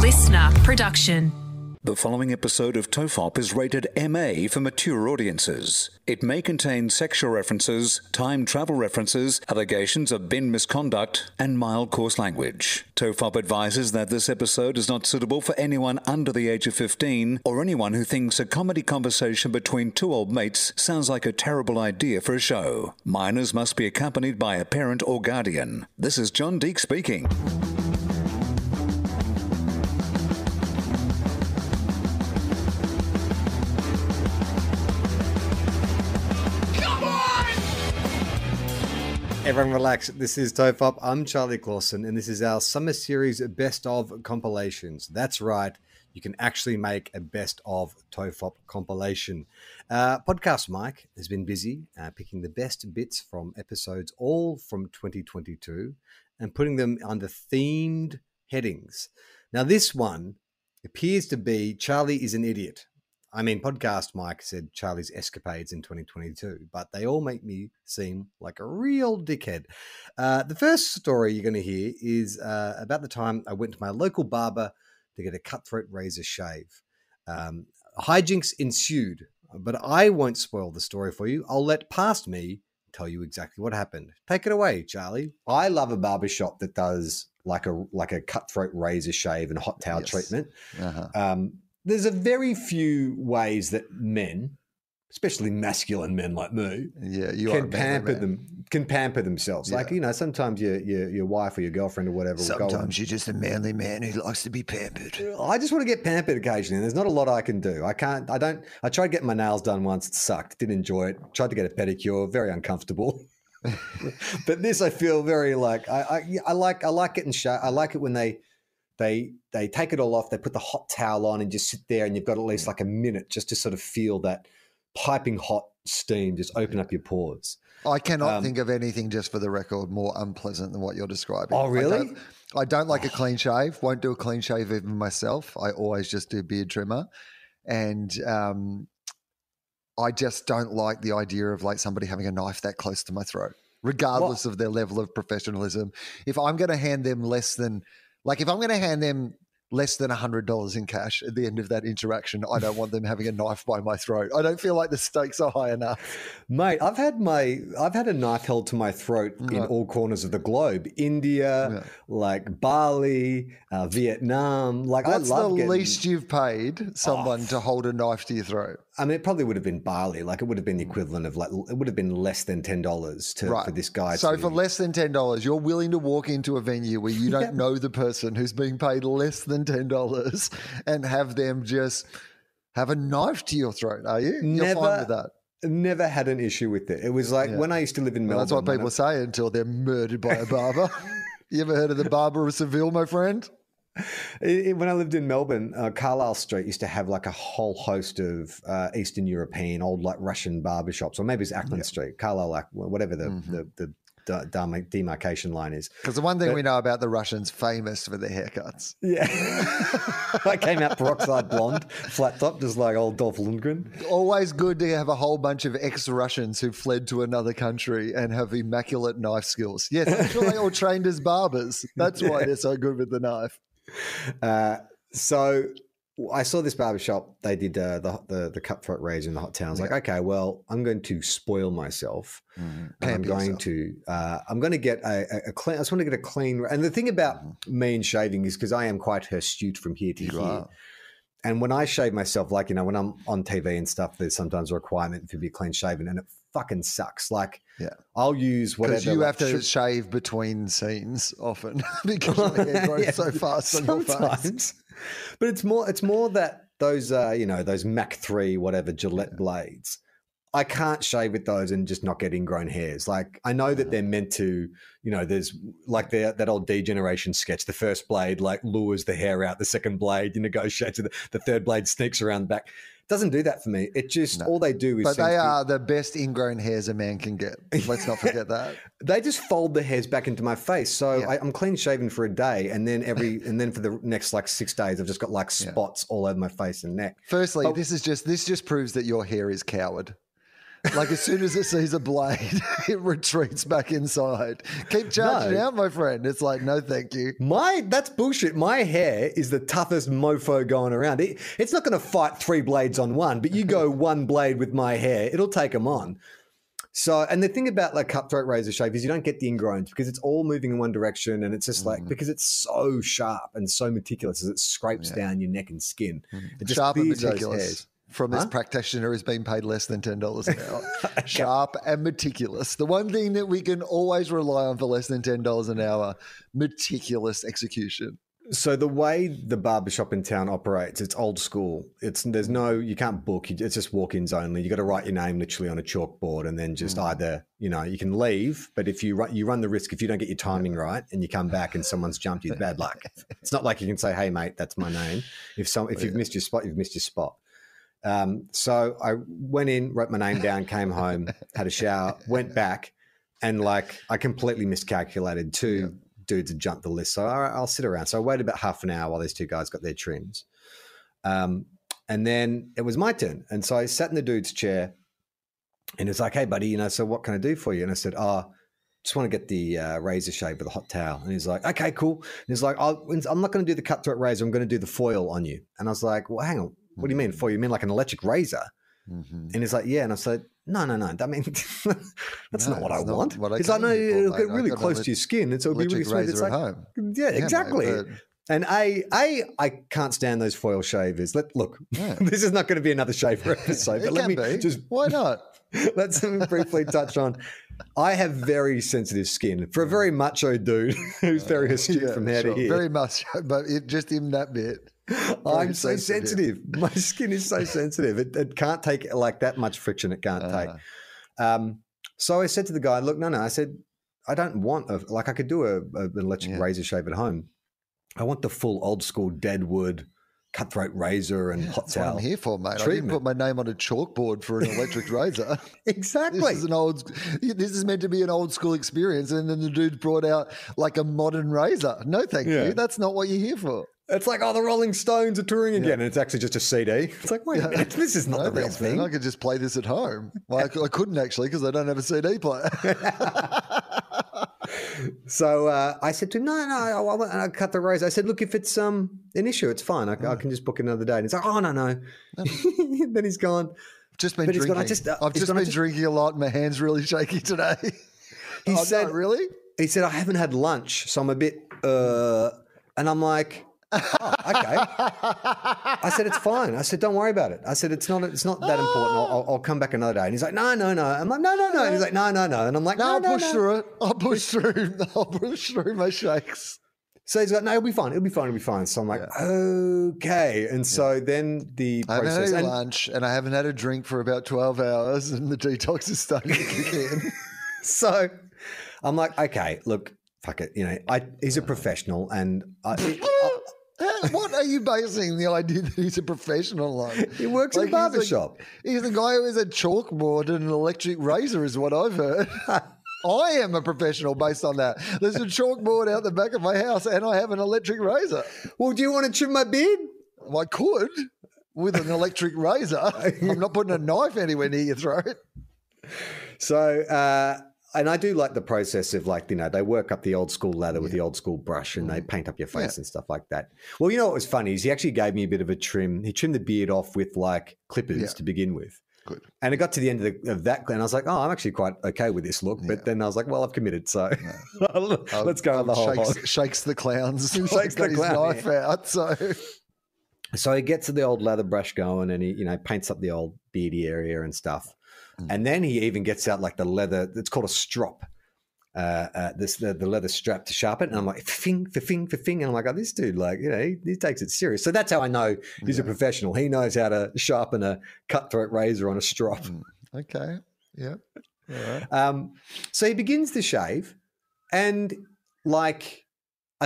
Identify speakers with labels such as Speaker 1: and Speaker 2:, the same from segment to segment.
Speaker 1: listener production.
Speaker 2: The following episode of TOFOP is rated MA for mature audiences. It may contain sexual references, time travel references, allegations of bin misconduct, and mild coarse language. TOFOP advises that this episode is not suitable for anyone under the age of 15 or anyone who thinks a comedy conversation between two old mates sounds like a terrible idea for a show. Minors must be accompanied by a parent or guardian. This is John Deek speaking.
Speaker 3: Everyone relax. This is TOFOP. I'm Charlie Clausen, and this is our summer series Best of compilations. That's right. You can actually make a Best of TOFOP compilation. Podcast Mike has been busy picking the best bits from episodes all from 2022 and putting them under themed headings. Now, this one appears to be Charlie is an idiot. I mean, Podcast Mike said Charlie's Escapades in 2022, but they all make me seem like a real dickhead. The first story you're going to hear is about the time I went to my local barber to get a cutthroat razor shave. Hijinks ensued, but I won't spoil the story for you. I'll let past me tell you exactly what happened. Take it away, Charlie. I love a barbershop that does like a cutthroat razor shave and hot towel treatment. There's a very few ways that men, especially masculine men like me, can pamper themselves. Yeah. Like, you know, sometimes your wife or your girlfriend or whatever.
Speaker 4: Sometimes you're just a manly man who likes to be pampered.
Speaker 3: I just want to get pampered occasionally. There's not a lot I can do. I tried getting my nails done once. It sucked. Didn't enjoy it. Tried to get a pedicure. Very uncomfortable. But this, I feel very like, I like getting shaved. I like it when they take it all off, they put the hot towel on and just sit there, and you've got at least like a minute just to sort of feel that piping hot steam just open up your pores.
Speaker 4: I cannot think of anything, just for the record, more unpleasant than what you're describing.
Speaker 3: Oh, really?
Speaker 4: I don't like a clean shave. Won't do a clean shave even myself. I always just do beard trimmer. And I just don't like the idea of like somebody having a knife that close to my throat, regardless of their level of professionalism. If I'm going to hand them less than $100 in cash at the end of that interaction, I don't want them having a knife by my throat. I don't feel like the stakes are high enough.
Speaker 3: Mate, I've had a knife held to my throat in all corners of the globe. India, like Bali, Vietnam. Like,
Speaker 4: what's the least you've paid someone to hold a knife to your throat?
Speaker 3: I mean, it probably would have been Bali. Like, it would have been the equivalent of it would have been less than $10 for this guy.
Speaker 4: So for less than $10, you're willing to walk into a venue where you don't know the person who's being paid less than $10 and have them just have a knife to your throat, are you? You're fine with that?
Speaker 3: Never had an issue with it. It was like when I used to live in Melbourne.
Speaker 4: That's what people say until they're murdered by a barber. You ever heard of the Barber of Seville, my friend?
Speaker 3: When I lived in Melbourne, Carlisle Street used to have like a whole host of Eastern European, old like Russian barbershops, or maybe it's Ackland Street, Carlisle, whatever the demarcation line is.
Speaker 4: Because the one thing we know about the Russians, famous for their haircuts.
Speaker 3: Yeah. I came out peroxide blonde, flat top, just like old Dolph Lundgren.
Speaker 4: Always good to have a whole bunch of ex-Russians who fled to another country and have immaculate knife skills. Yes, I'm sure they all trained as barbers. That's why they're so good with the knife.
Speaker 3: So I saw this barbershop. They did the cutthroat razor and the hot towel. I was like, okay, well, I'm going to spoil myself. And I'm going to get a clean. I just want to get a clean. And the thing about me and shaving is because I am quite hirsute from here to here. And when I shave myself, like, you know, when I'm on TV and stuff, there's sometimes a requirement to be clean shaven, and it fucking sucks. Like, I'll use whatever.
Speaker 4: Because you have to shave between scenes often because your hair grows so fast on your face.
Speaker 3: But it's more that those those Mach 3 whatever Gillette blades. I can't shave with those and just not get ingrown hairs. Like, I know that they're meant to, you know, there's like that old D-Generation sketch. The first blade like lures the hair out. The second blade, you negotiate. The third blade sneaks around the back. Doesn't do that for me. It just, all they do is...
Speaker 4: But they are the best ingrown hairs a man can get. Let's not forget that.
Speaker 3: They just fold the hairs back into my face. So I'm clean shaven for a day, and then for the next like 6 days, I've just got like spots all over my face and neck.
Speaker 4: Firstly, this just proves that your hair is coward. Like as soon as it sees a blade, it retreats back inside. Keep charging out, my friend. It's like, no, thank you.
Speaker 3: That's bullshit. My hair is the toughest mofo going around. It's not going to fight 3 blades on one, but you go 1 blade with my hair, it'll take them on. So, and the thing about like cutthroat razor shave is you don't get the ingrowns because it's all moving in one direction, and it's just like, because it's so sharp and so meticulous as it scrapes down your neck and skin. It just
Speaker 4: Sharp and
Speaker 3: feeds those
Speaker 4: meticulous.
Speaker 3: hairs.
Speaker 4: From this practitioner who's been paid less than $10 an hour. Sharp and meticulous. The one thing that we can always rely on for less than $10 an hour, meticulous execution.
Speaker 3: So the way the barbershop in town operates, it's old school. You can't book. It's just walk-ins only. You got to write your name literally on a chalkboard, and then just either, you can leave. But if you run the risk, if you don't get your timing right and you come back and someone's jumped you, it's bad luck. It's not like you can say, "Hey mate, that's my name." If you've missed your spot, you've missed your spot. So I went in, wrote my name down, came home, had a shower, went back, and like I completely miscalculated. 2 dudes had jumped the list. So all right, I'll sit around. So I waited about half an hour while these 2 guys got their trims. And then it was my turn. And so I sat in the dude's chair, and it's like, "Hey buddy, so what can I do for you?" And I said, just want to get the razor shave with a hot towel. And he's like, "Okay, cool." And he's like, "I'm not going to do the cutthroat razor. I'm going to do the foil on you." And I was like, "Well, hang on. What do you mean foil? You mean like an electric razor?" And he's like, "Yeah." And I said, No. I mean, that's not what I want. He's like, "No, it'll get really close to your skin. It'll be really smooth." It's like,
Speaker 4: home.
Speaker 3: Yeah, exactly. Mate, and I can't stand those foil shavers. This is not going to be another shaver episode. But let me just
Speaker 4: why not?
Speaker 3: Let's briefly touch on. I have very sensitive skin for a very macho dude who's very astute from hair to here.
Speaker 4: Very much, but just in that bit.
Speaker 3: I'm so sensitive. My skin is so sensitive. It can't take like that much friction. It can't take. So I said to the guy, "Look, no. I said, I don't want I could do an electric razor shave at home. I want the full old school deadwood cutthroat razor and hot towel.
Speaker 4: That's what I'm here for, mate.
Speaker 3: Treatment.
Speaker 4: I didn't put my name on a chalkboard for an electric razor.
Speaker 3: Exactly.
Speaker 4: This is meant to be an old school experience, and then the dude brought out like a modern razor. No, thank you. That's not what you're here for.
Speaker 3: It's like, the Rolling Stones are touring again, and it's actually just a CD. It's like, wait a minute, this is not the real thing.
Speaker 4: Man, I could just play this at home. Well, I couldn't actually because I don't have a CD player. So
Speaker 3: I said to him, no, I cut the razor. I said, look, if it's an issue, it's fine. I can just book another day. And he's like, oh, no. Then he's gone.
Speaker 4: Just been drinking. I've just been drinking a lot. My hand's really shaky today.
Speaker 3: He said,
Speaker 4: no, really?
Speaker 3: He said, I haven't had lunch, so I'm a bit, and I'm like, oh, okay. I said, it's fine. I said, don't worry about it. I said, it's not that important. I'll come back another day. And he's like, no. I'm like, no. And he's like, no. And I'm like, no,
Speaker 4: I'll push through it. I'll push through my shakes.
Speaker 3: So he's like, no, it'll be fine. So I'm like, okay. And so then the
Speaker 4: I
Speaker 3: process.
Speaker 4: haven't had any lunch and I haven't had a drink for about 12 hours and the detox is starting to kick in.
Speaker 3: So I'm like, okay, look, fuck it. He's a professional and
Speaker 4: what are you basing the idea that he's a professional on?
Speaker 3: He works in a barbershop.
Speaker 4: He's the guy who has a chalkboard and an electric razor is what I've heard. I am a professional based on that. There's a chalkboard out the back of my house and I have an electric razor.
Speaker 3: Well, do you want to trim my beard?
Speaker 4: Well, I could with an electric razor. I'm not putting a knife anywhere near your throat.
Speaker 3: So, and I do like the process of they work up the old school lather with the old school brush and they paint up your face and stuff like that. Well, what was funny is he actually gave me a bit of a trim. He trimmed the beard off with clippers to begin with.
Speaker 4: Good.
Speaker 3: And it got to the end of that and I was like, oh, I'm actually quite okay with this look. But then I was like, well, I've committed. So let's go on the whole hog.
Speaker 4: Shakes the clowns.
Speaker 3: Shakes the clown.
Speaker 4: His knife out.
Speaker 3: So he gets the old lather brush going and he paints up the old beardy area and stuff. And then he even gets out the leather. It's called a strop. The leather strap to sharpen. And I'm like, fing. And I'm like, oh, this dude, he takes it serious. So that's how I know he's a professional. He knows how to sharpen a cutthroat razor on a strop.
Speaker 4: Okay. Yeah. All right.
Speaker 3: So he begins the shave, and I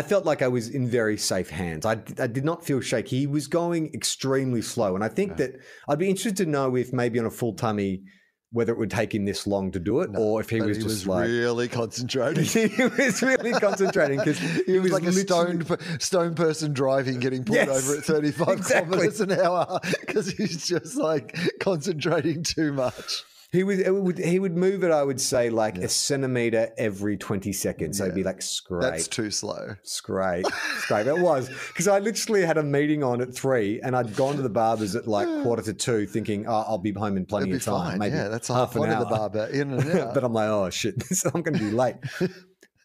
Speaker 3: felt like I was in very safe hands. I did not feel shaky. He was going extremely slow, and I think that I'd be interested to know if maybe on a full tummy, whether it would take him this long to do it, or if he was just
Speaker 4: really concentrating.
Speaker 3: He was really concentrating because
Speaker 4: he was like a stone person driving, getting pulled over at 35 kilometers an hour because he's just concentrating too much.
Speaker 3: He would move it, I would say, like a centimeter every 20 seconds. So it'd be like, scrape.
Speaker 4: That's too slow.
Speaker 3: Scrape. It was. Because I literally had a meeting on at 3 and I'd gone to the barber's at like 1:45 thinking, oh, I'll be home in plenty of time.
Speaker 4: Fine.
Speaker 3: Maybe
Speaker 4: that's
Speaker 3: half an hour.
Speaker 4: Of the barber, in and out.
Speaker 3: But I'm like, oh, shit, I'm going to be late.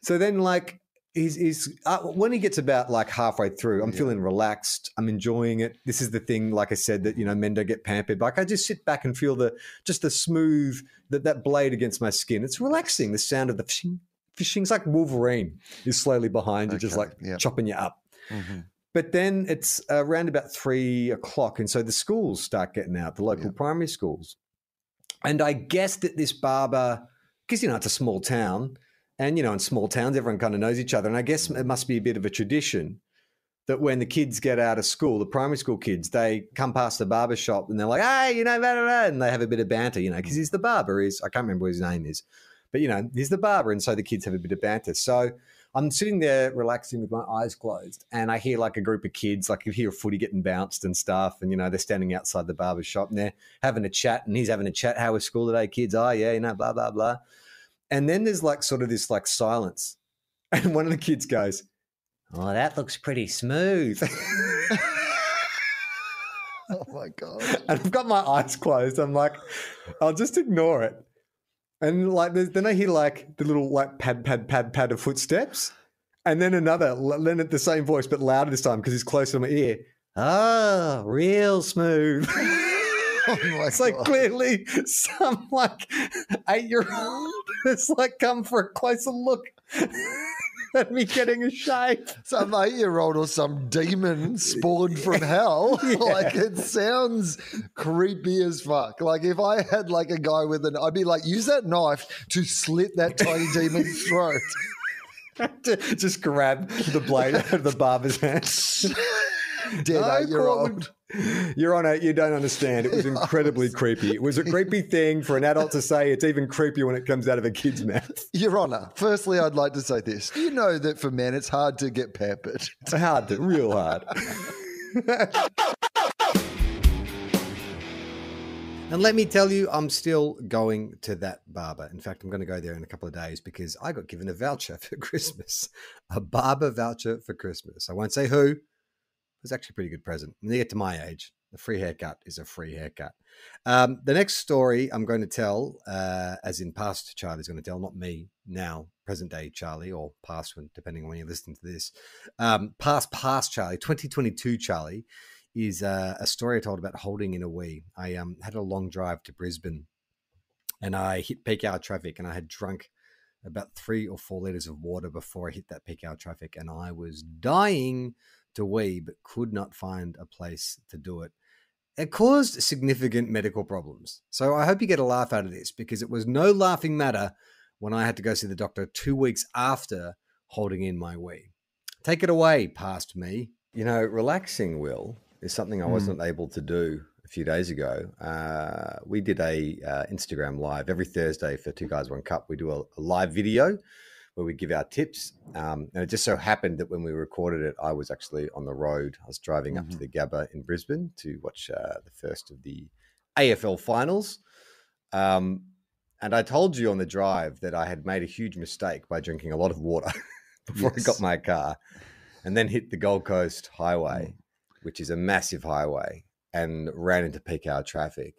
Speaker 3: So then like, he's when he gets about like halfway through, I'm feeling relaxed. I'm enjoying it. This is the thing, like I said, that, you know, men don't get pampered. Like I just sit back and feel the smooth, that blade against my skin. It's relaxing. The sound of the fishing. It's like Wolverine is slowly behind you, just like chopping you up. Mm-hmm. But then it's around about 3 o'clock. And so the schools start getting out, the local primary schools. And I guess that this barber, because, you know, it's a small town, and, you know, in small towns, everyone kind of knows each other. And I guess it must be a bit of a tradition that when the kids get out of school, the primary school kids, they come past the barber shop and they're like, hey, you know, blah, blah, blah, and they have a bit of banter, you know, because he's the barber. I can't remember what his name is. But, you know, he's the barber. And so the kids have a bit of banter. So I'm sitting there relaxing with my eyes closed and I hear like a group of kids, like you hear a footy getting bounced and stuff. And, you know, they're standing outside the barber shop and they're having a chat and he's having a chat. How was school today, kids? Oh, yeah, you know, blah, blah, blah. And then there's like sort of this like silence. And one of the kids goes, oh, that looks pretty smooth.
Speaker 4: Oh, my God.
Speaker 3: And I've got my eyes closed. I'm like, I'll just ignore it. And like then I hear like the little like pad of footsteps. And then then at the same voice, but louder this time because he's close to my ear. Oh, real smooth. Oh it's like clearly some like 8-year-old has like come for a closer look at me getting a shave.
Speaker 4: Some 8-year-old or some demon spawned from hell. Like it sounds creepy as fuck. Like if I had like a guy with I'd be like, use that knife to slit that tiny demon's throat.
Speaker 3: Just grab the blade out of the barber's hand.
Speaker 4: Dead 8-year-old.
Speaker 3: Your Honor, you don't understand. It was incredibly creepy. It was a creepy thing for an adult to say. It's even creepier when it comes out of a kid's mouth.
Speaker 4: Your Honor, firstly, I'd like to say this. You know that for men, it's hard to get pampered.
Speaker 3: It's real hard. And let me tell you, I'm still going to that barber. In fact, I'm going to go there in a couple of days because I got given a voucher for Christmas, a barber voucher for Christmas. I won't say who. It was actually a pretty good present. When you get to my age, a free haircut is a free haircut. The next story I'm going to tell, as in past Charlie's going to tell, not me now, present day Charlie, or past one, depending on when you're listening to this. Past Charlie, 2022 Charlie, is a story I told about holding in a wee. I had a long drive to Brisbane and I hit peak hour traffic and I had drunk about 3 or 4 liters of water before I hit that peak hour traffic and I was dying to wee, but could not find a place to do it. It caused significant medical problems. So I hope you get a laugh out of this because it was no laughing matter when I had to go see the doctor 2 weeks after holding in my wee. Take it away, past me. You know, relaxing, Will, is something I wasn't able to do a few days ago. We did a Instagram live every Thursday for Two Guys, One Cup. We do a live video where we give our tips. And it just so happened that when we recorded it, I was actually on the road. I was driving up to the Gabba in Brisbane to watch the first of the AFL finals. And I told you on the drive that I had made a huge mistake by drinking a lot of water before I got my car and then hit the Gold Coast Highway, which is a massive highway, and ran into peak hour traffic.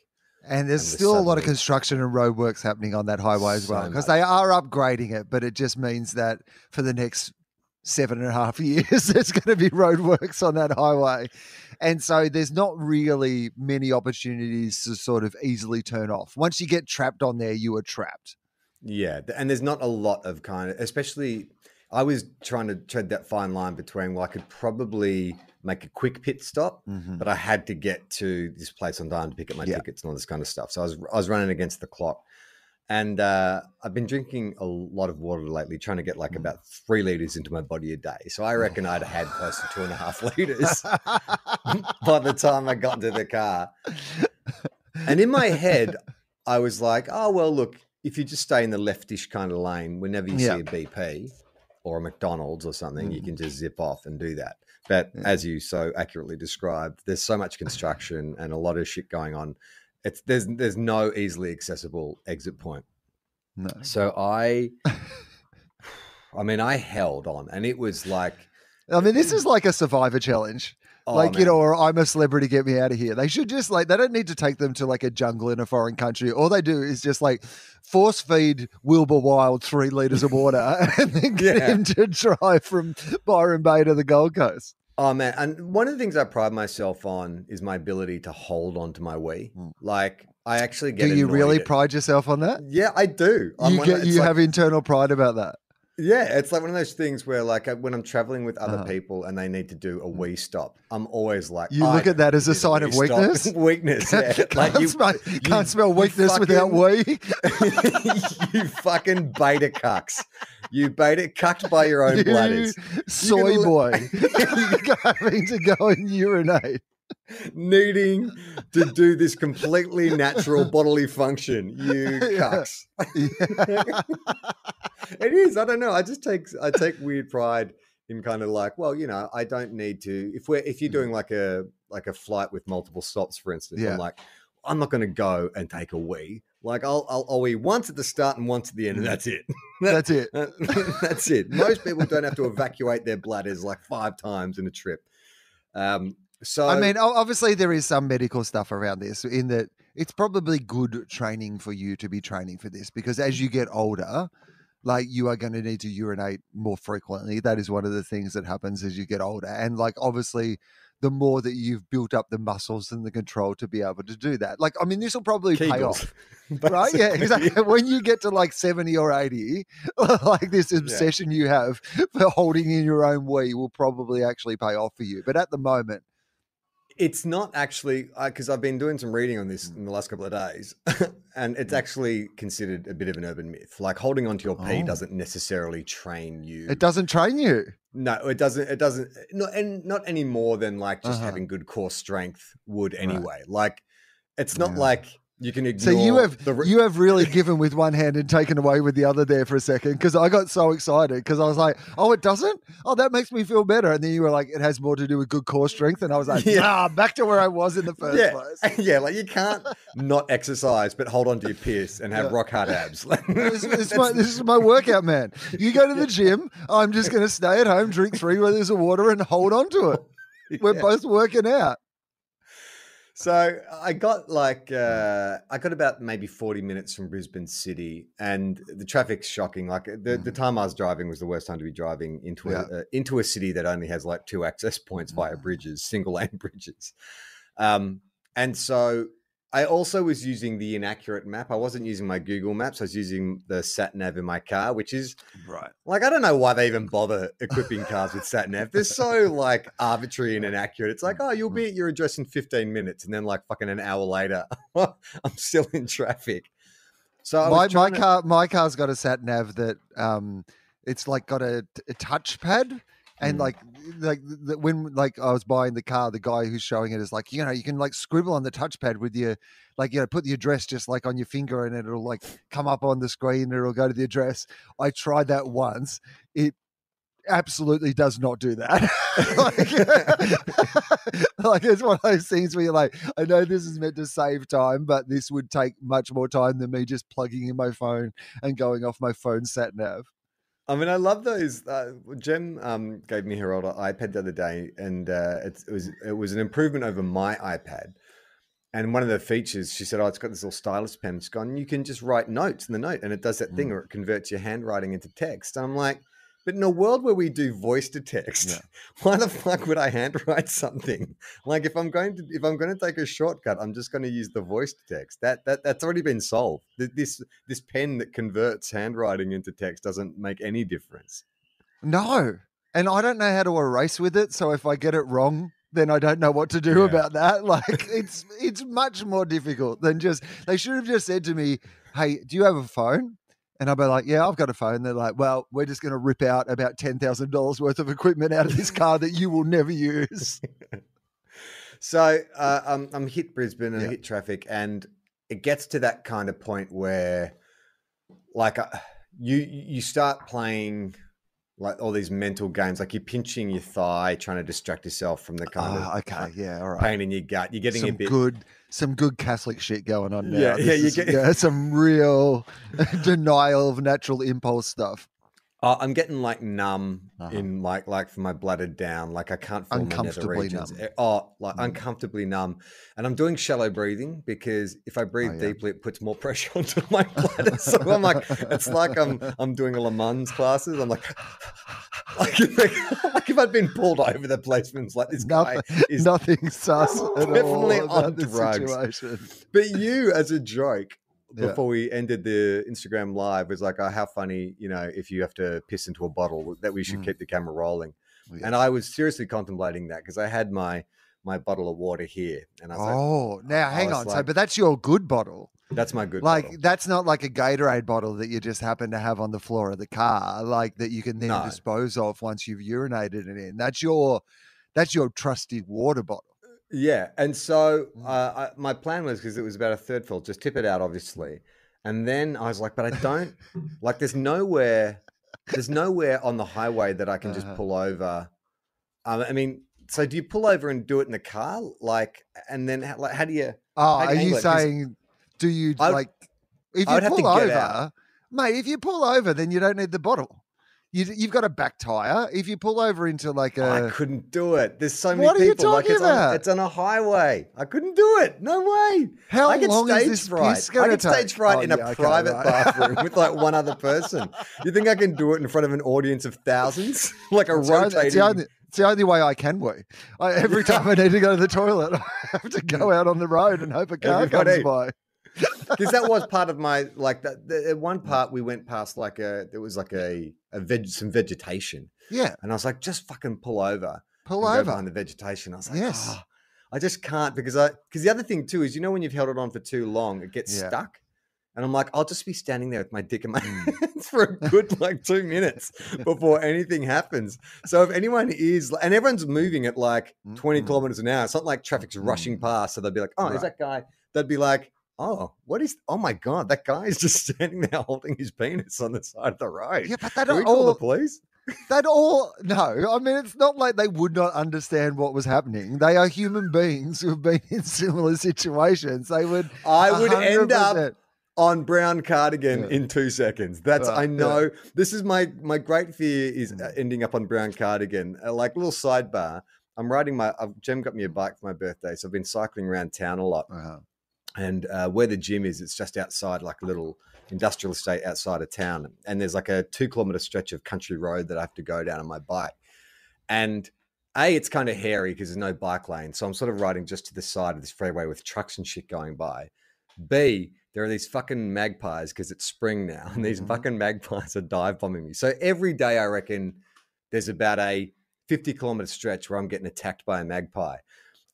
Speaker 4: And there's still a lot of construction and roadworks happening on that highway as well, because they are upgrading it, but it just means that for the next 7.5 years, there's going to be roadworks on that highway. And so there's not really many opportunities to sort of easily turn off. Once you get trapped on there, you are trapped.
Speaker 3: Yeah. And there's not a lot of kind of, especially I was trying to tread that fine line between, well, I could probably make a quick pit stop, but I had to get to this place on time to pick up my tickets and all this kind of stuff. So I was running against the clock. And I've been drinking a lot of water lately, trying to get like about 3 liters into my body a day. So I reckon I'd had close to 2.5 liters by the time I got to the car. And in my head, I was like, oh, well, look, if you just stay in the leftish kind of lane, whenever you see a BP or a McDonald's or something, you can just zip off and do that. But as you so accurately described, there's so much construction and a lot of shit going on. there's no easily accessible exit point.
Speaker 4: No.
Speaker 3: So I mean, I held on, and it was like,
Speaker 4: I mean, this is like a Survivor challenge. Like,
Speaker 3: man.
Speaker 4: or I'm a celebrity, get me out of here. They should just they don't need to take them to like a jungle in a foreign country. All they do is just like force feed Wilbur Wild 3 liters of water and then get him to drive from Byron Bay to the Gold Coast.
Speaker 3: Oh man. And one of the things I pride myself on is my ability to hold on to my Wii. Like I actually get
Speaker 4: Do you really
Speaker 3: at...
Speaker 4: pride yourself on that?
Speaker 3: Yeah, I do.
Speaker 4: You have internal pride about that.
Speaker 3: Yeah, it's like one of those things where, like, when I'm traveling with other people and they need to do a wee stop, I'm always like,
Speaker 4: you look at that as a sign of weakness.
Speaker 3: Weakness, yeah.
Speaker 4: Can't smell weakness without wee.
Speaker 3: You fucking beta cucks. You beta cucked by your own bladders.
Speaker 4: Soy boy, having to go and urinate.
Speaker 3: Needing to do this completely natural bodily function, you cucks. It is. I don't know. I take weird pride in kind of like, well, I don't need to. If you're doing like a flight with multiple stops, for instance, I'm not going to go and take a wee. Like I'll wee once at the start and once at the end, and that's it.
Speaker 4: That's it.
Speaker 3: That's it. Most people don't have to evacuate their bladders like 5 times in a trip. So
Speaker 4: I mean, obviously there is some medical stuff around this in that it's probably good training for you to be training for this because as you get older, like you are going to need to urinate more frequently. That is one of the things that happens as you get older. And like, obviously the more that you've built up the muscles and the control to be able to do that. Like, I mean, this will probably pay off, right? Yeah, exactly. When you get to like 70 or 80, like this obsession you have for holding in your own wee will probably actually pay off for you. But at the moment,
Speaker 3: it's not actually, because I've been doing some reading on this in the last couple of days, and it's actually considered a bit of an urban myth. Like holding onto your pee doesn't necessarily train you.
Speaker 4: It doesn't train you.
Speaker 3: No, it doesn't. It doesn't. Not any more than like just having good core strength would anyway. Right. Like it's not like you can ignore.
Speaker 4: So you have really given with one hand and taken away with the other there for a second because I got so excited because I was like, oh, it doesn't? Oh, that makes me feel better. And then you were like, it has more to do with good core strength. And I was like, back to where I was in the first place.
Speaker 3: Yeah, like you can't not exercise but hold on to your piss and have rock hard abs.
Speaker 4: This is my workout, man. You go to the gym, I'm just going to stay at home, drink 3 liters of water and hold on to it. We're both working out.
Speaker 3: So I got about maybe 40 minutes from Brisbane City, and the traffic's shocking. Like the time I was driving was the worst time to be driving into a city that only has like 2 access points via bridges, single lane bridges. And so I also was using the inaccurate map. I wasn't using my Google Maps. I was using the sat nav in my car, which is like, I don't know why they even bother equipping cars with sat nav. They're so like arbitrary and inaccurate. It's like, oh, you'll be at your address in 15 minutes. And then like fucking an hour later, I'm still in traffic. So
Speaker 4: my car's got a sat nav that it's like got a touchpad. And when I was buying the car, the guy who's showing it is like, you can like scribble on the touchpad with your, put the address just like on your finger and it'll like come up on the screen and it'll go to the address. I tried that once. It absolutely does not do that. like it's one of those things where you're like, I know this is meant to save time, but this would take much more time than me just plugging in my phone and going off my phone sat nav.
Speaker 3: I mean, I love those. Jen gave me her older iPad the other day, and it was an improvement over my iPad. And one of the features, she said, it's got this little stylus pen. It's gone, you can just write notes in the note, and it does that thing where it converts your handwriting into text. And I'm like, but in a world where we do voice to text, why the fuck would I handwrite something? Like if I'm going to take a shortcut, I'm just going to use the voice to text. That's already been solved. This pen that converts handwriting into text doesn't make any difference.
Speaker 4: No, and I don't know how to erase with it. So if I get it wrong, then I don't know what to do about that. Like it's much more difficult than just. They should have just said to me, "Hey, do you have a phone?" And I'll be like, yeah, I've got a phone. They're like, well, we're just going to rip out about $10,000 worth of equipment out of this car that you will never use.
Speaker 3: So I'm hit Brisbane and hit traffic, and it gets to that kind of point where, like, you start playing like all these mental games, like you're pinching your thigh, trying to distract yourself from the kind of
Speaker 4: okay, yeah, all right.
Speaker 3: pain in your gut. You're getting
Speaker 4: some good Catholic shit going on now.
Speaker 3: Yeah,
Speaker 4: Yeah, some real denial of natural impulse stuff.
Speaker 3: I'm getting like numb in like from my bladder down. Like I can't feel my nether regions. Uncomfortably numb. And I'm doing shallow breathing because if I breathe deeply, it puts more pressure onto my bladder. So I'm like, it's like I'm doing a Le Mans classes. I'm like if I'd been pulled over the place, it's like this guy is
Speaker 4: nothing sus
Speaker 3: definitely
Speaker 4: at all
Speaker 3: on drugs.
Speaker 4: Situation.
Speaker 3: But you, as a joke, before we ended the Instagram live, was like, oh, how funny, if you have to piss into a bottle, that we should keep the camera rolling. Yeah. And I was seriously contemplating that because I had my bottle of water here. And I was
Speaker 4: now hang on. But that's your good bottle.
Speaker 3: That's my good bottle.
Speaker 4: That's not like a Gatorade bottle that you just happen to have on the floor of the car, like that you can then dispose of once you've urinated it in. That's your trusty water bottle.
Speaker 3: Yeah, and so my plan was, because it was about a third full, just tip it out, obviously. And then I was like, but I don't, like there's nowhere on the highway that I can just pull over. I mean, so do you pull over and do it in the car? Like, and then how do you...
Speaker 4: are you saying, do you, if you pull over, mate, if you pull over, then you don't need the bottle. You've got a back tire. If you pull over into like
Speaker 3: I couldn't do it. There's so many people.
Speaker 4: What are you talking about?
Speaker 3: It's on a highway. I couldn't do it. No way.
Speaker 4: How long is this piss going to take?
Speaker 3: I get stage fright in a private bathroom with like one other person. You think I can do it in front of an audience of thousands? Like a rotating...
Speaker 4: It's the only way I can wee. Every time I need to go to the toilet, I have to go out on the road and hope a car comes by.
Speaker 3: Because that was part of my, like, the one part we went past there was some vegetation.
Speaker 4: Yeah.
Speaker 3: And I was like, just fucking pull over.
Speaker 4: Go
Speaker 3: behind the vegetation. I was like, I just can't, because the other thing too is, when you've held it on for too long, it gets stuck. And I'm like, I'll just be standing there with my dick in my hands for a good 2 minutes before anything happens. So if anyone is, and everyone's moving at 20 kilometers an hour, it's not like traffic's rushing past. So they'll be like, oh, is that guy? They'd be like, oh my God, that guy is just standing there holding his penis on the side of the road.
Speaker 4: Yeah, but
Speaker 3: Can we call the police?
Speaker 4: No. I mean, it's not like they would not understand what was happening. They are human beings who have been in similar situations. I would
Speaker 3: end up on brown cardigan in 2 seconds. I know. Yeah. This is my great fear is ending up on brown cardigan. Like little sidebar. I'm riding Jem got me a bike for my birthday, so I've been cycling around town a lot. And where the gym is, it's just outside, like a little industrial estate outside of town. And there's like a 2-kilometer stretch of country road that I have to go down on my bike. And A, it's kind of hairy because there's no bike lane. So I'm sort of riding just to the side of this freeway with trucks and shit going by. B, there are these fucking magpies because it's spring now. And these fucking magpies are dive bombing me. So every day I reckon there's about a 50-kilometer stretch where I'm getting attacked by a magpie.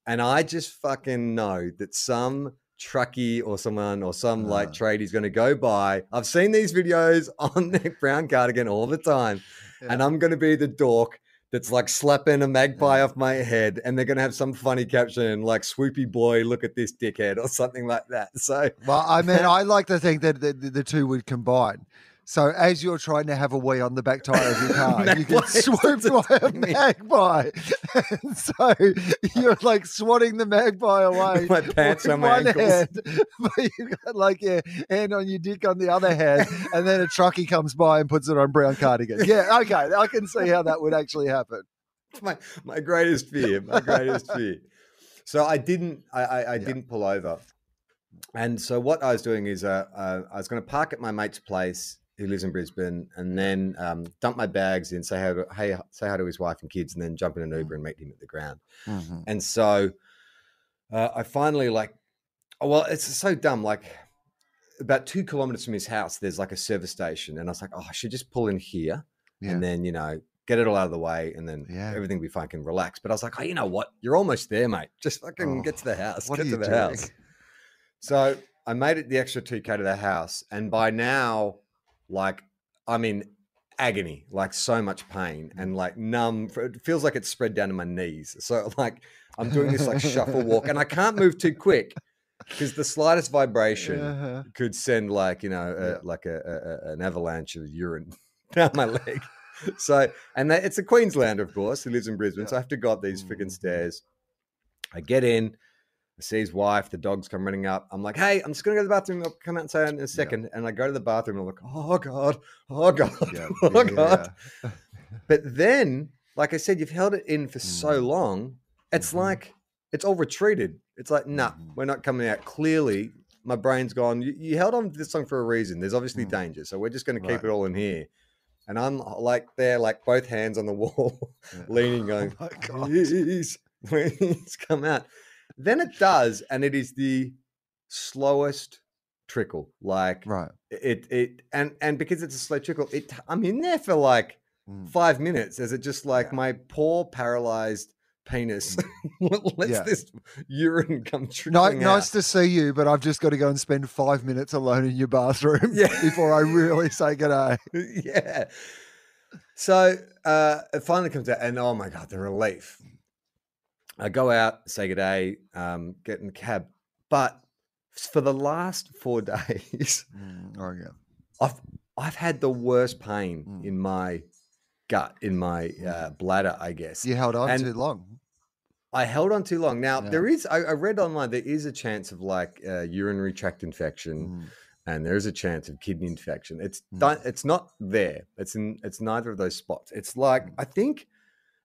Speaker 3: And I just fucking know that some truckie or someone or some tradie is going to go by. I've seen these videos on the brown cardigan all the time, and I'm going to be the dork that's like slapping a magpie off my head, and they're going to have some funny caption like "swoopy boy, look at this dickhead" or something like that. So,
Speaker 4: well, I mean, I like to think that the two would combine. So as you're trying to have a wee on the back tire of your car, you get swooped by a magpie. And so you're like swatting the magpie away.
Speaker 3: My pants on my ankles.
Speaker 4: Hand, but you've got like your hand on your dick on the other hand, and then a truckie comes by and puts it on brown cardigan. Yeah, okay. I can see how that would actually happen.
Speaker 3: It's my greatest fear. My greatest fear. So I didn't pull over. And so what I was doing is I was going to park at my mate's place who lives in Brisbane, and then dump my bags in, say hi to his wife and kids, and then jump in an Uber and meet him at the ground. And so I finally it's so dumb. Like about 2 kilometers from his house, there's like a service station, and I was like, I should just pull in here and then get it all out of the way, and then everything will be fine, can relax. But I was like, you know what? You're almost there, mate. Just fucking get to the house.
Speaker 4: What
Speaker 3: get
Speaker 4: are
Speaker 3: to
Speaker 4: you
Speaker 3: the
Speaker 4: doing?
Speaker 3: house. So I made it the extra 2K to the house, and by now, I'm in agony, like so much pain and like numb. It feels like it's spread down to my knees. So like I'm doing this like shuffle walk, and I can't move too quick because the slightest vibration could send an avalanche of urine down my leg. So, and it's a Queenslander, of course, who lives in Brisbane.
Speaker 4: Yeah.
Speaker 3: So I have to go up these freaking stairs. I get in, I see his wife, the dogs come running up. I'm like, hey, I'm just going to go to the bathroom. I'll come out and say in a second. And I go to the bathroom and I'm like, oh God, oh God, oh God. But then, like I said, you've held it in for so long. It's like, it's all retreated. It's like, nah, we're not coming out. Clearly, my brain's gone, you held on to this song for a reason. There's obviously danger. So we're just going to keep it all in here. And I'm like there, like both hands on the wall, leaning, going, oh my God. Please come out. Then it does, and it is the slowest trickle. Like and because it's a slow trickle, I'm in there for like 5 minutes as it just like my poor paralyzed penis lets this urine come trickling out.
Speaker 4: Nice to see you, but I've just got to go and spend 5 minutes alone in your bathroom before I really say g'day.
Speaker 3: Yeah. So it finally comes out, and oh my God, the relief. I go out, say g'day, get in the cab. But for the last 4 days, I've had the worst pain in my gut, in my bladder, I guess.
Speaker 4: You held on too long.
Speaker 3: I held on too long. Now, there is, I read online, there is a chance of like urinary tract infection and there is a chance of kidney infection. It's not there. It's neither of those spots. It's like, I think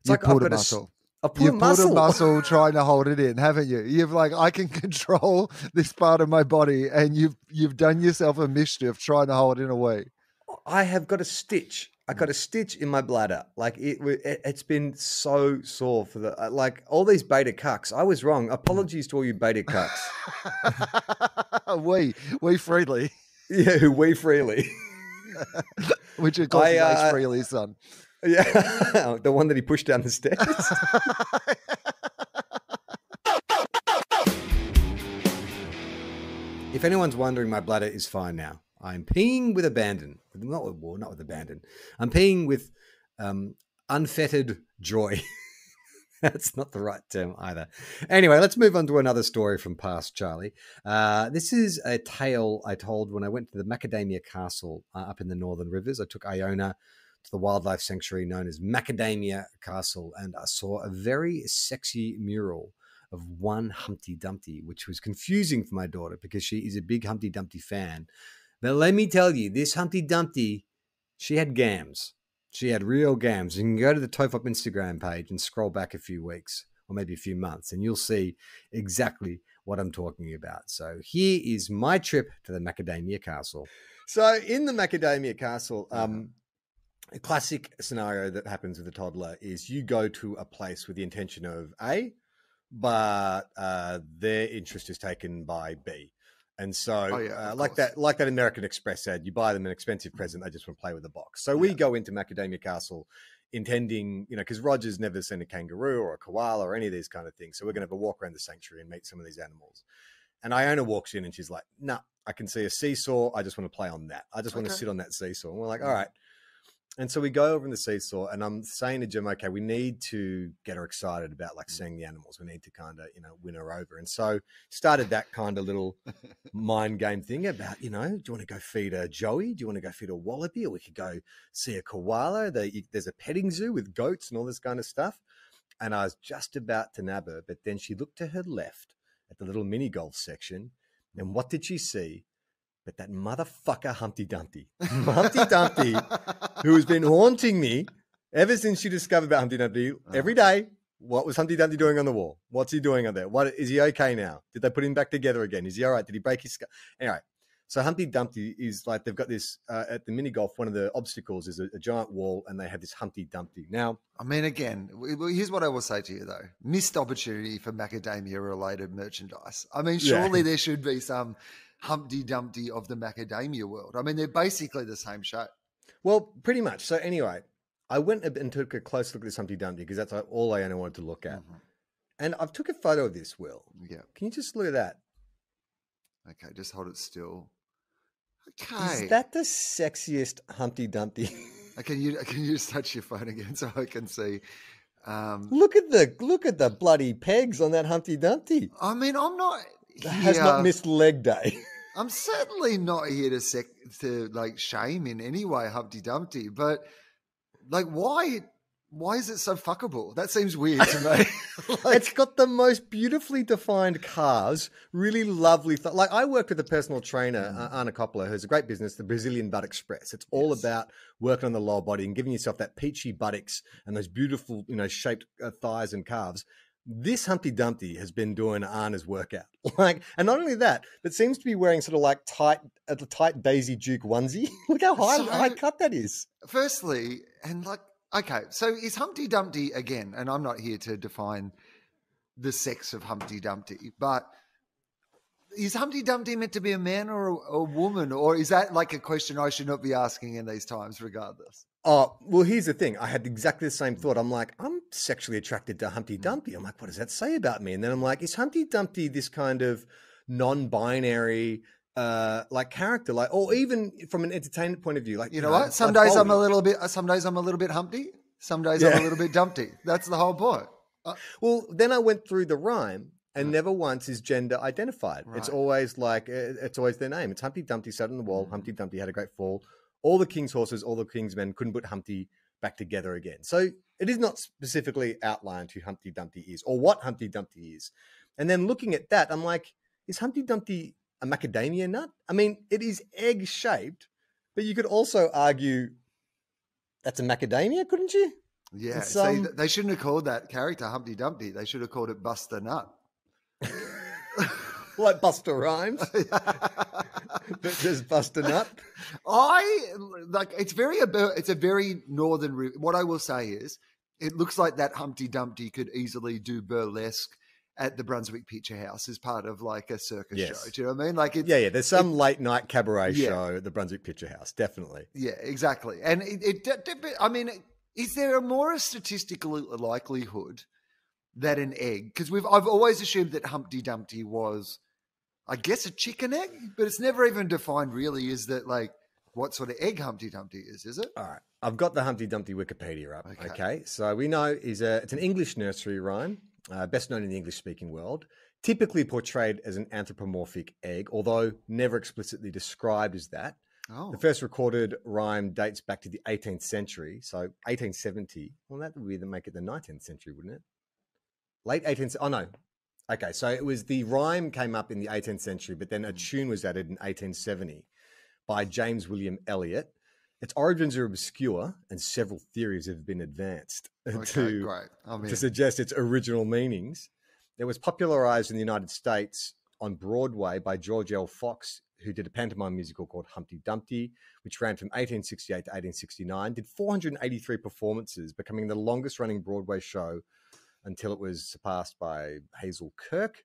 Speaker 3: it's like I've got
Speaker 4: muscle.
Speaker 3: You've
Speaker 4: pulled a muscle trying to hold it in, haven't you? You've like, I can control this part of my body, and you've done yourself a mischief trying to hold it in a way.
Speaker 3: I have got a stitch. I got a stitch in my bladder. Like it's been so sore for the like all these beta cucks. I was wrong. Apologies to all you beta cucks.
Speaker 4: we freely.
Speaker 3: Yeah, who we freely.
Speaker 4: Which of course is Ace Freely's son.
Speaker 3: Yeah, the one that he pushed down the stairs. If anyone's wondering, my bladder is fine now. I'm peeing with abandon. Not with abandon. I'm peeing with unfettered joy. That's not the right term either. Anyway, let's move on to another story from past Charlie. This is a tale I told when I went to the Macadamia Castle up in the Northern Rivers. I took Iona to the wildlife sanctuary known as Macadamia Castle, and I saw a very sexy mural of one Humpty Dumpty, which was confusing for my daughter because she is a big Humpty Dumpty fan. But let me tell you, this Humpty Dumpty, she had gams. She had real gams. You can go to the TOFOP Instagram page and scroll back a few weeks or maybe a few months, and you'll see exactly what I'm talking about. So here is my trip to the Macadamia Castle. So in the Macadamia Castle, a classic scenario that happens with a toddler is you go to a place with the intention of A, but their interest is taken by B. And so like that American Express ad, you buy them an expensive present, they just want to play with the box. So we go into Macadamia Castle intending, because Roger's never seen a kangaroo or a koala or any of these kind of things. So we're going to have a walk around the sanctuary and meet some of these animals. And Iona walks in and she's like, nah, I can see a seesaw. I just want to play on that. I just want to sit on that seesaw. And we're like, all right. And so we go over in the seesaw, and I'm saying to Jim, okay, we need to get her excited about like seeing the animals. We need to kind of, win her over. And so started that kind of little mind game thing about, do you want to go feed a joey? Do you want to go feed a wallaby? Or we could go see a koala. There's a petting zoo with goats and all this kind of stuff. And I was just about to nab her, but then she looked to her left at the little mini golf section. And what did she see? But that motherfucker Humpty Dumpty. Humpty Dumpty, who has been haunting me ever since she discovered about Humpty Dumpty every day. What was Humpty Dumpty doing on the wall? What's he doing on there? Is he okay now? Did they put him back together again? Is he all right? Did he break his skull? Anyway, so Humpty Dumpty is like, they've got this, at the mini golf, one of the obstacles is a giant wall, and they have this Humpty Dumpty. Now,
Speaker 4: I mean, again, here's what I will say to you, though. Missed opportunity for macadamia-related merchandise. I mean, surely there should be some Humpty Dumpty of the macadamia world. I mean, they're basically the same shape.
Speaker 3: Well, pretty much. So anyway, I went and took a close look at this Humpty Dumpty because that's all I wanted to look at. Mm-hmm. And I've took a photo of this, Will.
Speaker 4: Yeah.
Speaker 3: Can you just look at that?
Speaker 4: Okay, just hold it still. Okay.
Speaker 3: Is that the sexiest Humpty Dumpty?
Speaker 4: Can you just touch your phone again so I can see?
Speaker 3: Look at the bloody pegs on that Humpty Dumpty.
Speaker 4: I mean, I'm not...
Speaker 3: Has not missed leg day.
Speaker 4: I'm certainly not here to like shame in any way Humpty Dumpty, but Like, why is it so fuckable? That seems weird to me.
Speaker 3: It's got the most beautifully defined calves, really lovely. Like I worked with a personal trainer, Anna Coppola, who's a great business, the Brazilian Butt Express. It's all about working on the lower body and giving yourself that peachy buttocks and those beautiful, shaped thighs and calves. This Humpty Dumpty has been doing Anna's workout. And not only that, but seems to be wearing sort of like a tight Daisy Duke onesie. Look how high cut that is.
Speaker 4: Firstly, and okay, so is Humpty Dumpty, again, and I'm not here to define the sex of Humpty Dumpty, but is Humpty Dumpty meant to be a man or a woman? Or is that like a question I should not be asking in these times regardless?
Speaker 3: Oh, well, here's the thing. I had exactly the same thought. I'm like, I'm sexually attracted to Humpty Dumpty. I'm like, what does that say about me? And then I'm like, is Humpty Dumpty this kind of non-binary character, or even from an entertainment point of view,
Speaker 4: you know what? Some days I'm a little bit Humpty. Some days I'm a little bit Dumpty. That's the whole point.
Speaker 3: Well, then I went through the rhyme, and never once is gender identified. Right. It's always their name. It's Humpty Dumpty sat on the wall. Humpty Dumpty had a great fall. All the king's horses, all the king's men couldn't put Humpty back together again. So it is not specifically outlined who Humpty Dumpty is or what Humpty Dumpty is. And then looking at that, I'm like, is Humpty Dumpty a macadamia nut? I mean, it is egg-shaped, but you could also argue that's a macadamia, couldn't you?
Speaker 4: Yeah, see, they shouldn't have called that character Humpty Dumpty. They should have called it Buster Nut.
Speaker 3: Like Buster Rhymes? Just Buster Nut?
Speaker 4: It's a very northern... What I will say is, it looks like that Humpty Dumpty could easily do burlesque at the Brunswick Picture House as part of like a circus show. Do you know what I mean? Like,
Speaker 3: there's some late night cabaret show at the Brunswick Picture House, definitely.
Speaker 4: Yeah, exactly. And is there a more statistical likelihood that an egg? Because I've always assumed that Humpty Dumpty was, I guess, a chicken egg, but it's never even defined really. Is that like what sort of egg Humpty Dumpty is it?
Speaker 3: All right, I've got the Humpty Dumpty Wikipedia up. Okay, so we know it's an English nursery rhyme. Best known in the English-speaking world, typically portrayed as an anthropomorphic egg, although never explicitly described as that. Oh. The first recorded rhyme dates back to the 18th century, so 1870. Well, that would make it the 19th century, wouldn't it? Late 18th... Oh, no. Okay, so it was the rhyme came up in the 18th century, but then a tune was added in 1870 by James William Eliot. Its origins are obscure, and several theories have been advanced to suggest its original meanings. It was popularized in the United States on Broadway by George L. Fox, who did a pantomime musical called Humpty Dumpty, which ran from 1868 to 1869, did 483 performances, becoming the longest-running Broadway show until it was surpassed by Hazel Kirk.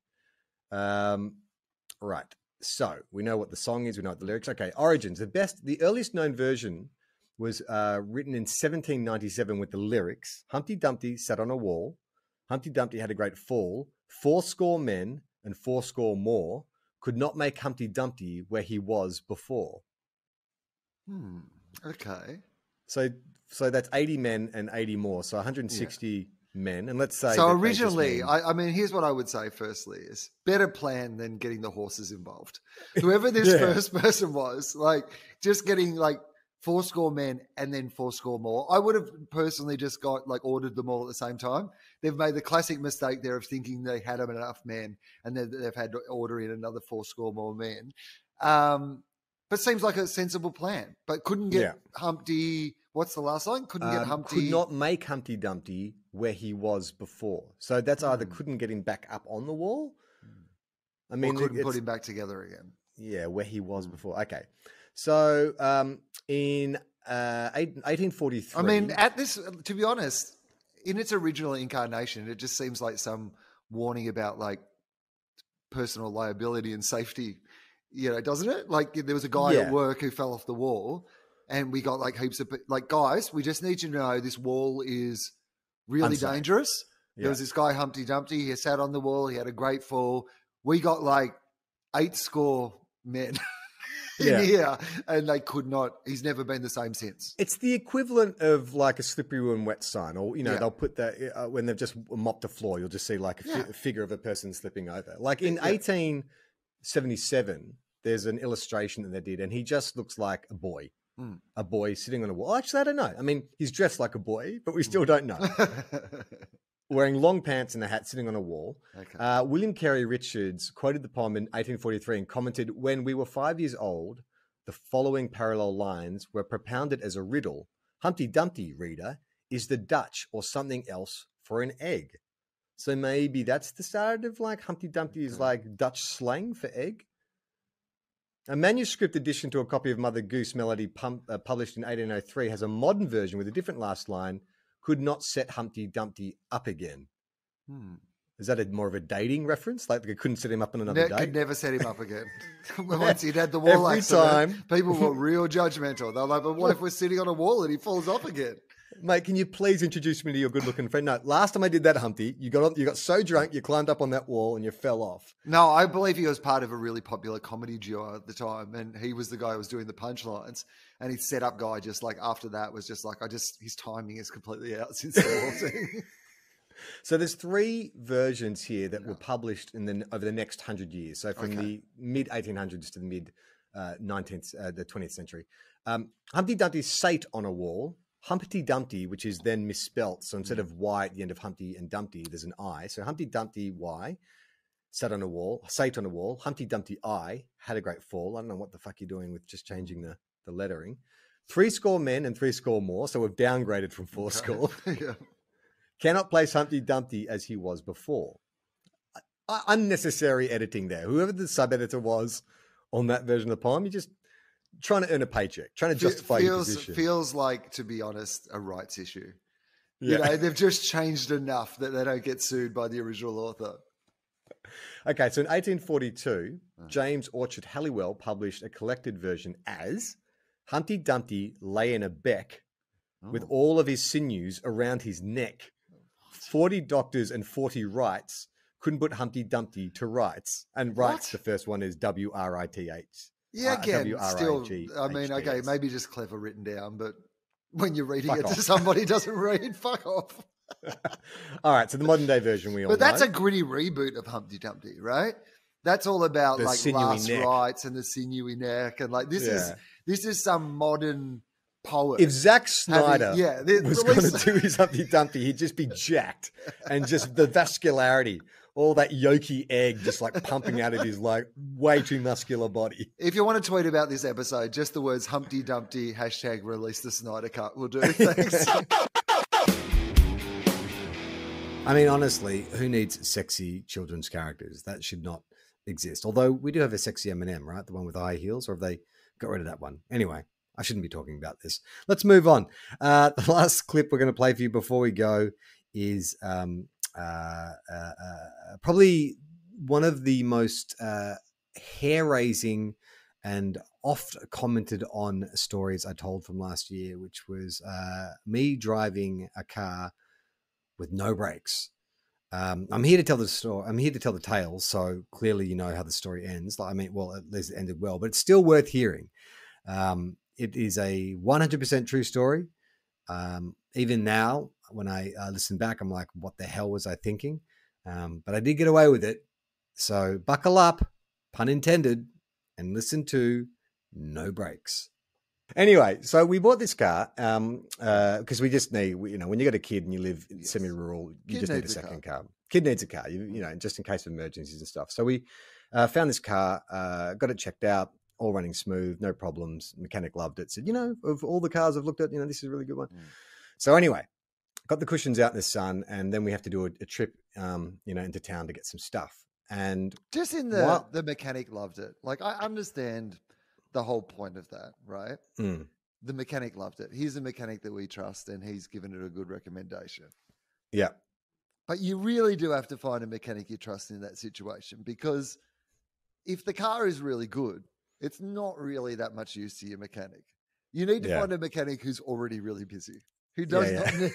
Speaker 3: Right. So we know what the song is. We know what the lyrics. Okay. Origins. The earliest known version was written in 1797 with the lyrics: Humpty Dumpty sat on a wall. Humpty Dumpty had a great fall. 80 men and 80 more could not make Humpty Dumpty where he was before.
Speaker 4: Okay.
Speaker 3: So that's 80 men and 80 more. So 160 men. And let's say...
Speaker 4: So originally, I mean, here's what I would say firstly is better plan than getting the horses involved. Whoever this first person was, like just getting like 80 men and then 80 more. I would have personally just ordered them all at the same time. They've made the classic mistake there of thinking they had enough men and then they've had to order in another 80 more men. But seems like a sensible plan. But couldn't get Humpty... What's the last line? Couldn't get Humpty...
Speaker 3: Could not make Humpty Dumpty where he was before. So that's either couldn't get him back up on the wall. I mean,
Speaker 4: or couldn't put him back together again.
Speaker 3: Yeah, where he was before. Okay. So in 1843...
Speaker 4: I mean, at this, to be honest, in its original incarnation, it just seems like some warning about like personal liability and safety, doesn't it? Like there was a guy at work who fell off the wall and we got like heaps of, like, guys, we just need you to know this wall is really dangerous. There was this guy, Humpty Dumpty. He sat on the wall. He had a great fall. We got like 80 men in here, and they could not. He's never been the same since.
Speaker 3: It's the equivalent of like a slippery when wet sign, or they'll put that when they've just mopped the floor. You'll just see like a figure of a person slipping over. Like in 1877, there's an illustration that they did, and he just looks like a boy. a boy sitting on a wall. Actually, I don't know. I mean, he's dressed like a boy, but we still don't know. Wearing long pants and a hat, sitting on a wall.
Speaker 4: Okay.
Speaker 3: William Carey Richards quoted the poem in 1843 and commented, "When we were 5 years old, the following parallel lines were propounded as a riddle. Humpty Dumpty, reader, is the Dutch or something else for an egg." So maybe that's the start of like Humpty Dumpty is like Dutch slang for egg. A manuscript edition to a copy of Mother Goose Melody published in 1803 has a modern version with a different last line, "Could not set Humpty Dumpty up again." Is that more of a dating reference? Like they couldn't set him up on another date?
Speaker 4: Could never set him up again. Once he'd had the wall
Speaker 3: Every
Speaker 4: accident,
Speaker 3: time.
Speaker 4: people were real judgmental. They're like, but what if we're sitting on a wall and he falls off again?
Speaker 3: Mate, can you please introduce me to your good-looking friend? No, last time I did that, Humpty, you got so drunk, you climbed up on that wall and you fell off.
Speaker 4: No, I believe he was part of a really popular comedy duo at the time, and he was the guy who was doing the punchlines. And his setup guy, just like after that, was just like, his timing is completely out since the whole thing.
Speaker 3: So there's 3 versions here that were published over the next 100 years. So from the mid 1800s to the mid 20th century. Humpty Dumpty sate on a wall. Humpty Dumpty, which is then misspelt. So instead of Y at the end of Humpty and Dumpty, there's an I. So Humpty Dumpty Y sate on a wall. Humpty Dumpty I had a great fall. I don't know what the fuck you're doing with just changing the lettering. 60 men and 60 more. So we've downgraded from 40.
Speaker 4: Yeah.
Speaker 3: Cannot place Humpty Dumpty as he was before. Unnecessary editing there. Whoever the sub-editor was on that version of the poem, you're just trying to earn a paycheck, trying to justify your position.
Speaker 4: Feels like, to be honest, a rights issue.
Speaker 3: Yeah.
Speaker 4: You know, they've just changed enough that they don't get sued by the original author.
Speaker 3: Okay, so in 1842, James Orchard Halliwell published a collected version as Humpty Dumpty lay in a beck with all of his sinews around his neck. 40 doctors and 40 rights couldn't put Humpty Dumpty to rights. And rights, the first one is W-R-I-T-H.
Speaker 4: Yeah, again, still, I mean, okay,
Speaker 3: W-R-I-G-H.
Speaker 4: maybe just clever written down, but when you're reading
Speaker 3: Fuck
Speaker 4: it
Speaker 3: off.
Speaker 4: to somebody who doesn't read, fuck off.
Speaker 3: All right, so the modern day version we all
Speaker 4: But that's
Speaker 3: know.
Speaker 4: a gritty reboot of Humpty Dumpty, right? That's all about
Speaker 3: The
Speaker 4: like
Speaker 3: sinewy
Speaker 4: last
Speaker 3: neck.
Speaker 4: rights and the sinewy neck, and like this is some modern poet.
Speaker 3: If Zack Snyder was going
Speaker 4: release-
Speaker 3: to do his Humpty Dumpty, he'd just be jacked and just the vascularity, all that yolky egg just like pumping out of his like way too muscular body.
Speaker 4: If you want to tweet about this episode, just the words Humpty Dumpty, # release the Snyder Cut will do. Thanks.
Speaker 3: I mean, honestly, who needs sexy children's characters? That should not exist. Although we do have a sexy M&M, right? The one with the high heels, or have they got rid of that one? Anyway, I shouldn't be talking about this. Let's move on. The last clip we're going to play for you before we go is probably one of the most hair-raising and oft commented on stories I told from last year, which was me driving a car with no brakes. I'm here to tell the story. I'm here to tell the tale. So clearly, you know how the story ends. I mean, well, at least it ended well, but it's still worth hearing. It is a 100% true story. Even now, when I listen back, I'm like, what the hell was I thinking? But I did get away with it. So buckle up, pun intended, and listen to No Brakes. Anyway, so we bought this car because we just need, when you got a kid and you live semi-rural, you just need a second car. Kid needs a car, just in case of emergencies and stuff. So we found this car, got it checked out, all running smooth, no problems. Mechanic loved it. Said, of all the cars I've looked at, this is a really good one. So anyway, got the cushions out in the sun, and then we have to do a trip, into town to get some stuff. And
Speaker 4: just in the mechanic loved it. Like, I understand the whole point of that, right? The mechanic loved it. He's a mechanic that we trust, and he's given it a good recommendation.
Speaker 3: Yeah.
Speaker 4: But you really do have to find a mechanic you trust in that situation, because if the car is really good, it's not really that much use to your mechanic. You need to find a mechanic who's already really busy, who does not need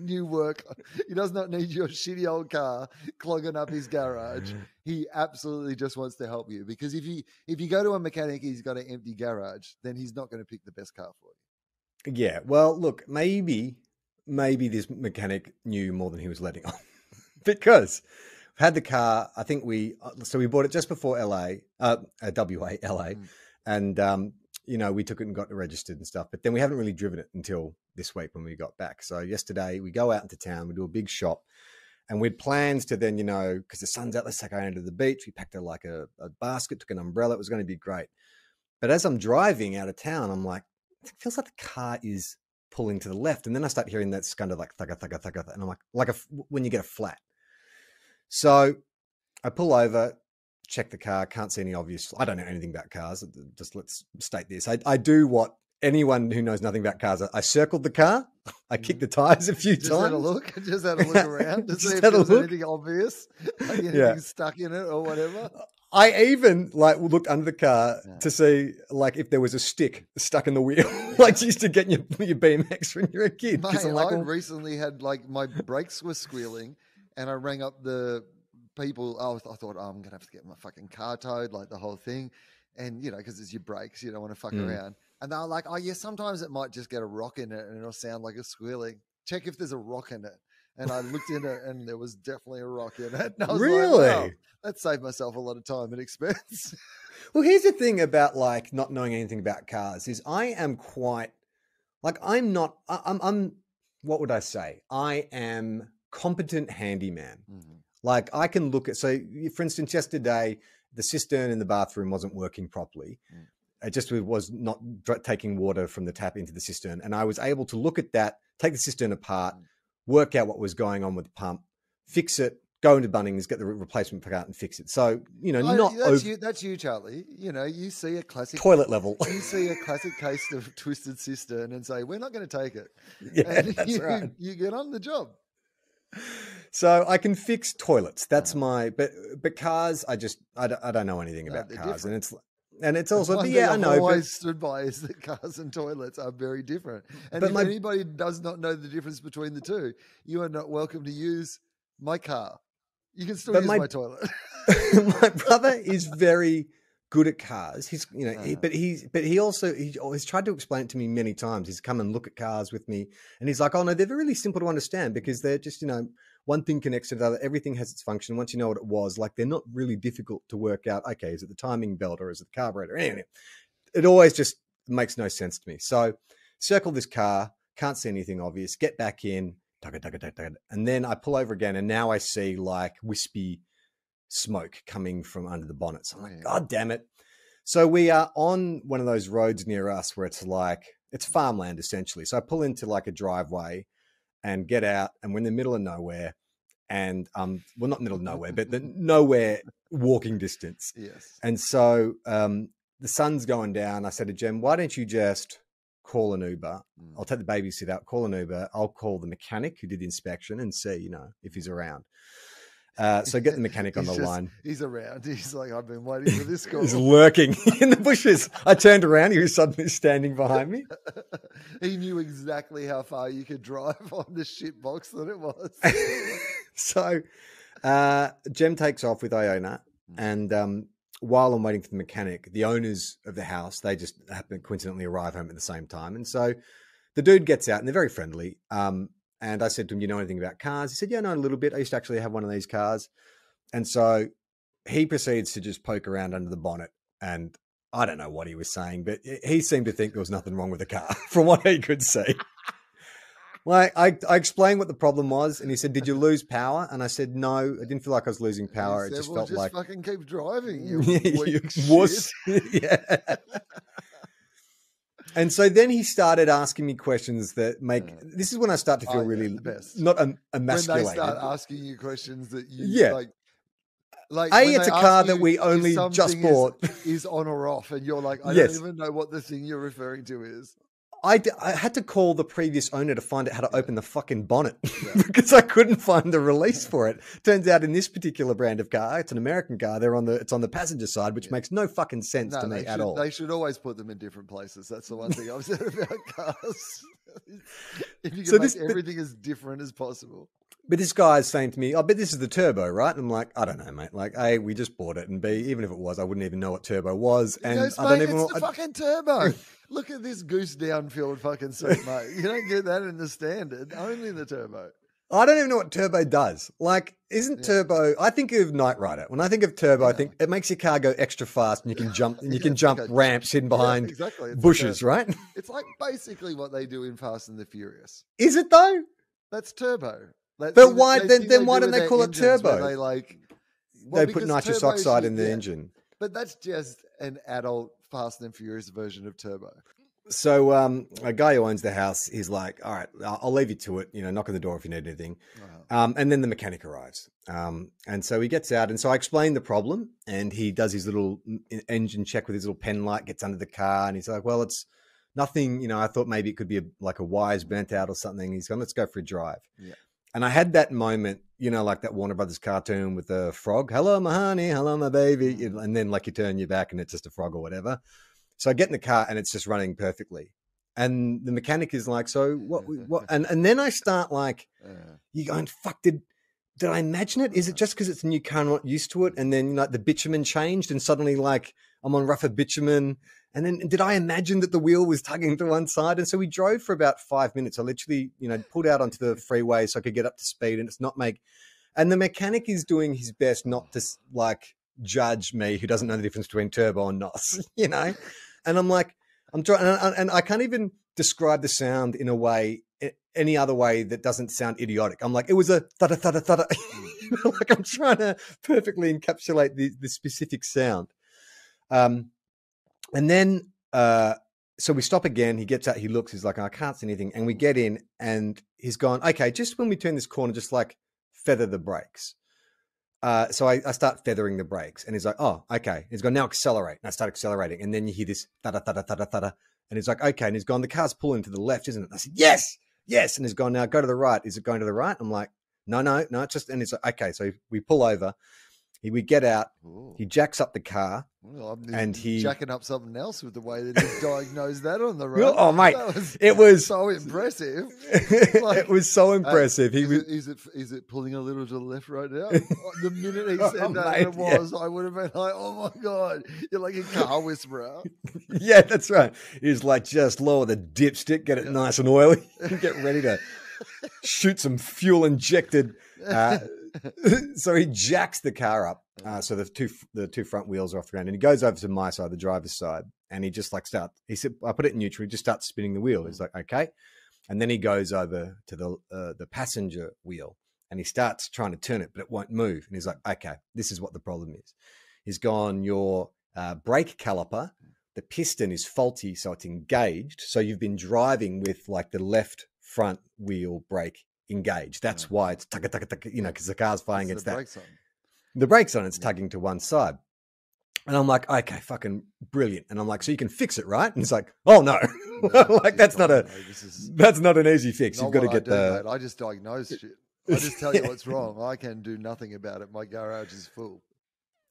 Speaker 4: new work. He does not need your shitty old car clogging up his garage. He absolutely just wants to help you, because if you go to a mechanic, he's got an empty garage, then he's not going to pick the best car for you.
Speaker 3: Yeah. Well, look, maybe this mechanic knew more than he was letting on, because I've had the car. I think we bought it just before WA, LA. And we took it and got it registered and stuff. But then we haven't really driven it until this week when we got back. So yesterday we go out into town, we do a big shop, and we had plans to then, because the sun's out, let's take our own to the beach. We packed a basket, took an umbrella. It was going to be great. But as I'm driving out of town, I'm like, it feels like the car is pulling to the left. And then I start hearing that kind of like thugga, thugga, thugga. And I'm like when you get a flat. So I pull over, check the car, can't see any obvious. I don't know anything about cars. Just let's state this. I do what anyone who knows nothing about cars. I circled the car. I kicked the tires a few times.
Speaker 4: Had a look. Just had a look around to see if there was anything obvious, like anything stuck in it or whatever.
Speaker 3: I even looked under the car to see if there was a stick stuck in the wheel, like you used to get your BMX when you were a kid.
Speaker 4: Mate, I recently had my brakes were squealing, and I rang up the people. I thought, I'm gonna have to get my fucking car towed, like the whole thing, and because it's your brakes, you don't want to fuck around. And they were like, oh yeah, sometimes it might just get a rock in it, and it'll sound like a squealing. Check if there's a rock in it. And I looked in it, and there was definitely a rock in it. And I was
Speaker 3: really?
Speaker 4: Like, wow, that saved myself a lot of time and expense.
Speaker 3: Well, here's the thing about not knowing anything about cars is I am quite I'm what would I say? I am competent handyman. Mm-hmm. I can look at, so for instance, yesterday, the cistern in the bathroom wasn't working properly. It just was not taking water from the tap into the cistern. And I was able to look at that, take the cistern apart, work out what was going on with the pump, fix it, go into Bunnings, get the replacement part and fix it. So,
Speaker 4: that's you, Charlie. You see a classic
Speaker 3: toilet level.
Speaker 4: You see a classic case of twisted cistern and say, we're not going to take it.
Speaker 3: Yeah,
Speaker 4: and
Speaker 3: that's right.
Speaker 4: You get on the job.
Speaker 3: So I can fix toilets. That's but cars, I don't know anything about cars.
Speaker 4: Different.
Speaker 3: And it's also,
Speaker 4: I know. I've always stood by is that cars and toilets are very different. And if anybody does not know the difference between the two, you are not welcome to use my car. You can still use my toilet.
Speaker 3: My brother is very good at cars. He's, he's tried to explain it to me many times. He's come and look at cars with me, and he's like, "Oh no, they're really simple to understand because they're just, one thing connects to the other. Everything has its function. Once you know what it was, they're not really difficult to work out. Okay, is it the timing belt or is it the carburetor? Anyway, it always just makes no sense to me. So, circle this car, can't see anything obvious. Get back in, and then I pull over again, and now I see wispy smoke coming from under the bonnet. So I'm like, God damn it! So we are on one of those roads near us where it's farmland essentially. So I pull into a driveway and get out, and we're in the middle of nowhere, and not middle of nowhere, but nowhere walking distance.
Speaker 4: Yes.
Speaker 3: And so the sun's going down. I said to Jem, why don't you just call an Uber? I'll take the babysitter out, call an Uber. I'll call the mechanic who did the inspection and see, if he's around. So get the mechanic on the line.
Speaker 4: He's around. He's like, I've been waiting for this call.
Speaker 3: He's lurking in the bushes. I turned around. He was suddenly standing behind me.
Speaker 4: He knew exactly how far you could drive on the shit box that it was.
Speaker 3: So Jem takes off with Iona. And while I'm waiting for the mechanic, the owners of the house, they just happen to coincidentally arrive home at the same time. And so the dude gets out, and they're very friendly. And I said to him, you know anything about cars? He said, yeah, I know a little bit. I used to actually have one of these cars. And so he proceeds to just poke around under the bonnet. And I don't know what he was saying, but he seemed to think there was nothing wrong with the car from what he could see. I explained what the problem was. And he said, did you lose power? And I said, no, I didn't feel like I was losing power.
Speaker 4: Said,
Speaker 3: it just felt like
Speaker 4: fucking keep driving. You
Speaker 3: wuss. Yeah. And so then he started asking me questions that this is when I start to feel really not emasculated.
Speaker 4: When they start asking you questions that you like
Speaker 3: it's a car that we only just bought.
Speaker 4: Is on or off, and you're like, I don't even know what the thing you're referring to is.
Speaker 3: I had to call the previous owner to find out how to open the fucking bonnet because I couldn't find the release for it. Turns out in this particular brand of car, it's an American car. It's on the passenger side, which makes no fucking sense to me at all.
Speaker 4: They should always put them in different places. That's the one thing I've said about cars. If you can make everything as different as possible.
Speaker 3: But this guy's saying to me, I bet this is the turbo, right? And I'm like, I don't know, mate. A, we just bought it. And B, even if it was, I wouldn't even know what turbo was. And
Speaker 4: goes,
Speaker 3: I don't
Speaker 4: mate,
Speaker 3: even know.
Speaker 4: It's the fucking turbo. Look at this goose down filled fucking seat, mate. You don't get that in the standard, only in the turbo.
Speaker 3: I don't even know what turbo does. Like, isn't turbo? I think of Knight Rider. When I think of turbo, I think it makes your car go extra fast, and you can jump, and you can jump ramps hidden behind
Speaker 4: exactly.
Speaker 3: bushes, right?
Speaker 4: It's like basically what they do in Fast and the Furious.
Speaker 3: Is it though?
Speaker 4: That's turbo.
Speaker 3: But why then? Why don't they call it turbo?
Speaker 4: They
Speaker 3: put nitrous oxide in the engine.
Speaker 4: But that's just an adult Fast and Furious version of turbo.
Speaker 3: So a guy who owns the house, he's like, all right, I'll leave you to it. Knock on the door if you need anything. And then the mechanic arrives. And so he gets out. And so I explain the problem, and he does his little engine check with his little pen light, gets under the car. And he's like, well, it's nothing. I thought maybe it could be like a wire's burnt out or something. He's gone, let's go for a drive. Yeah. And I had that moment, like that Warner Brothers cartoon with the frog. Hello, my honey. Hello, my baby. And then like you turn your back and it's just a frog or whatever. So I get in the car and it's just running perfectly. And the mechanic is like, so what? And then I start like, you going, fuck, did I imagine it? Is it just because it's a new car, I'm not used to it? And then like the bitumen changed and suddenly like I'm on rougher bitumen. And then did I imagine that the wheel was tugging to one side? And so we drove for about 5 minutes. I literally, pulled out onto the freeway so I could get up to speed, and and the mechanic is doing his best not to like judge me, who doesn't know the difference between turbo and NOS, And I'm like, I'm trying, and I can't even describe the sound in a way, any other way that doesn't sound idiotic. I'm like, it was a thudda, thudda, thudda. Like I'm trying to perfectly encapsulate the specific sound. And then, so we stop again. He gets out, he looks, he's like, I can't see anything. And we get in, and he's gone, okay, just when we turn this corner, just like feather the brakes. So I start feathering the brakes, and he's like, oh, okay. He's gone, now accelerate. And I start accelerating. And then you hear this thudda, thudda, thudda, thudda. And he's like, okay. And he's gone, the car's pulling to the left, isn't it? And I said, yes. And he's gone, now go to the right. Is it going to the right? I'm like, no, it's just, and he's like, okay. So we pull over. We get out. Ooh. He jacks up the car.
Speaker 4: Well,
Speaker 3: and he
Speaker 4: jacking up something else with the way that he diagnosed that on the road.
Speaker 3: Oh, mate, it was
Speaker 4: so impressive.
Speaker 3: It was so impressive.
Speaker 4: Is it pulling a little to the left right now? The minute he said that, I would have been like, oh my god, you're like a car whisperer.
Speaker 3: Yeah, that's right. He's like, just lower the dipstick, get it nice and oily, get ready to shoot some fuel injected. So he jacks the car up. So the two front wheels are off the ground, and he goes over to my side, the driver's side, and he just like he said, I put it in neutral. He just starts spinning the wheel. He's like, okay. And then he goes over to the passenger wheel, and he starts trying to turn it, but it won't move. And he's like, okay, this is what the problem is. He's gone, your brake caliper, the piston is faulty, so it's engaged. So you've been driving with like the left front wheel brake engaged. That's why it's tugga, tugga, tugga, because the car's firing against that. The brake's on, it's tugging to one side. And I'm like, okay, fucking brilliant. And I'm like, so you can fix it, right? And he's like, oh no. Like that's not an easy fix. You've got to get
Speaker 4: mate. I just diagnose shit. I just tell you what's wrong. I can do nothing about it. My garage is full.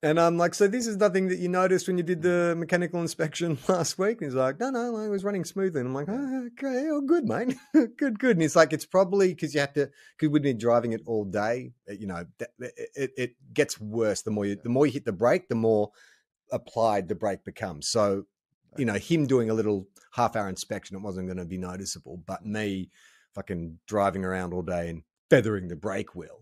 Speaker 3: And I'm like, so this is nothing that you noticed when you did the mechanical inspection last week? And he's like, no, it was running smoothly. And I'm like, oh, okay, oh, good, mate. good. And he's like, it's probably because because we've been driving it all day. It gets worse. The more you hit the brake, the more applied the brake becomes. So, him doing a little half-hour inspection, it wasn't going to be noticeable. But me fucking driving around all day and feathering the brake wheel,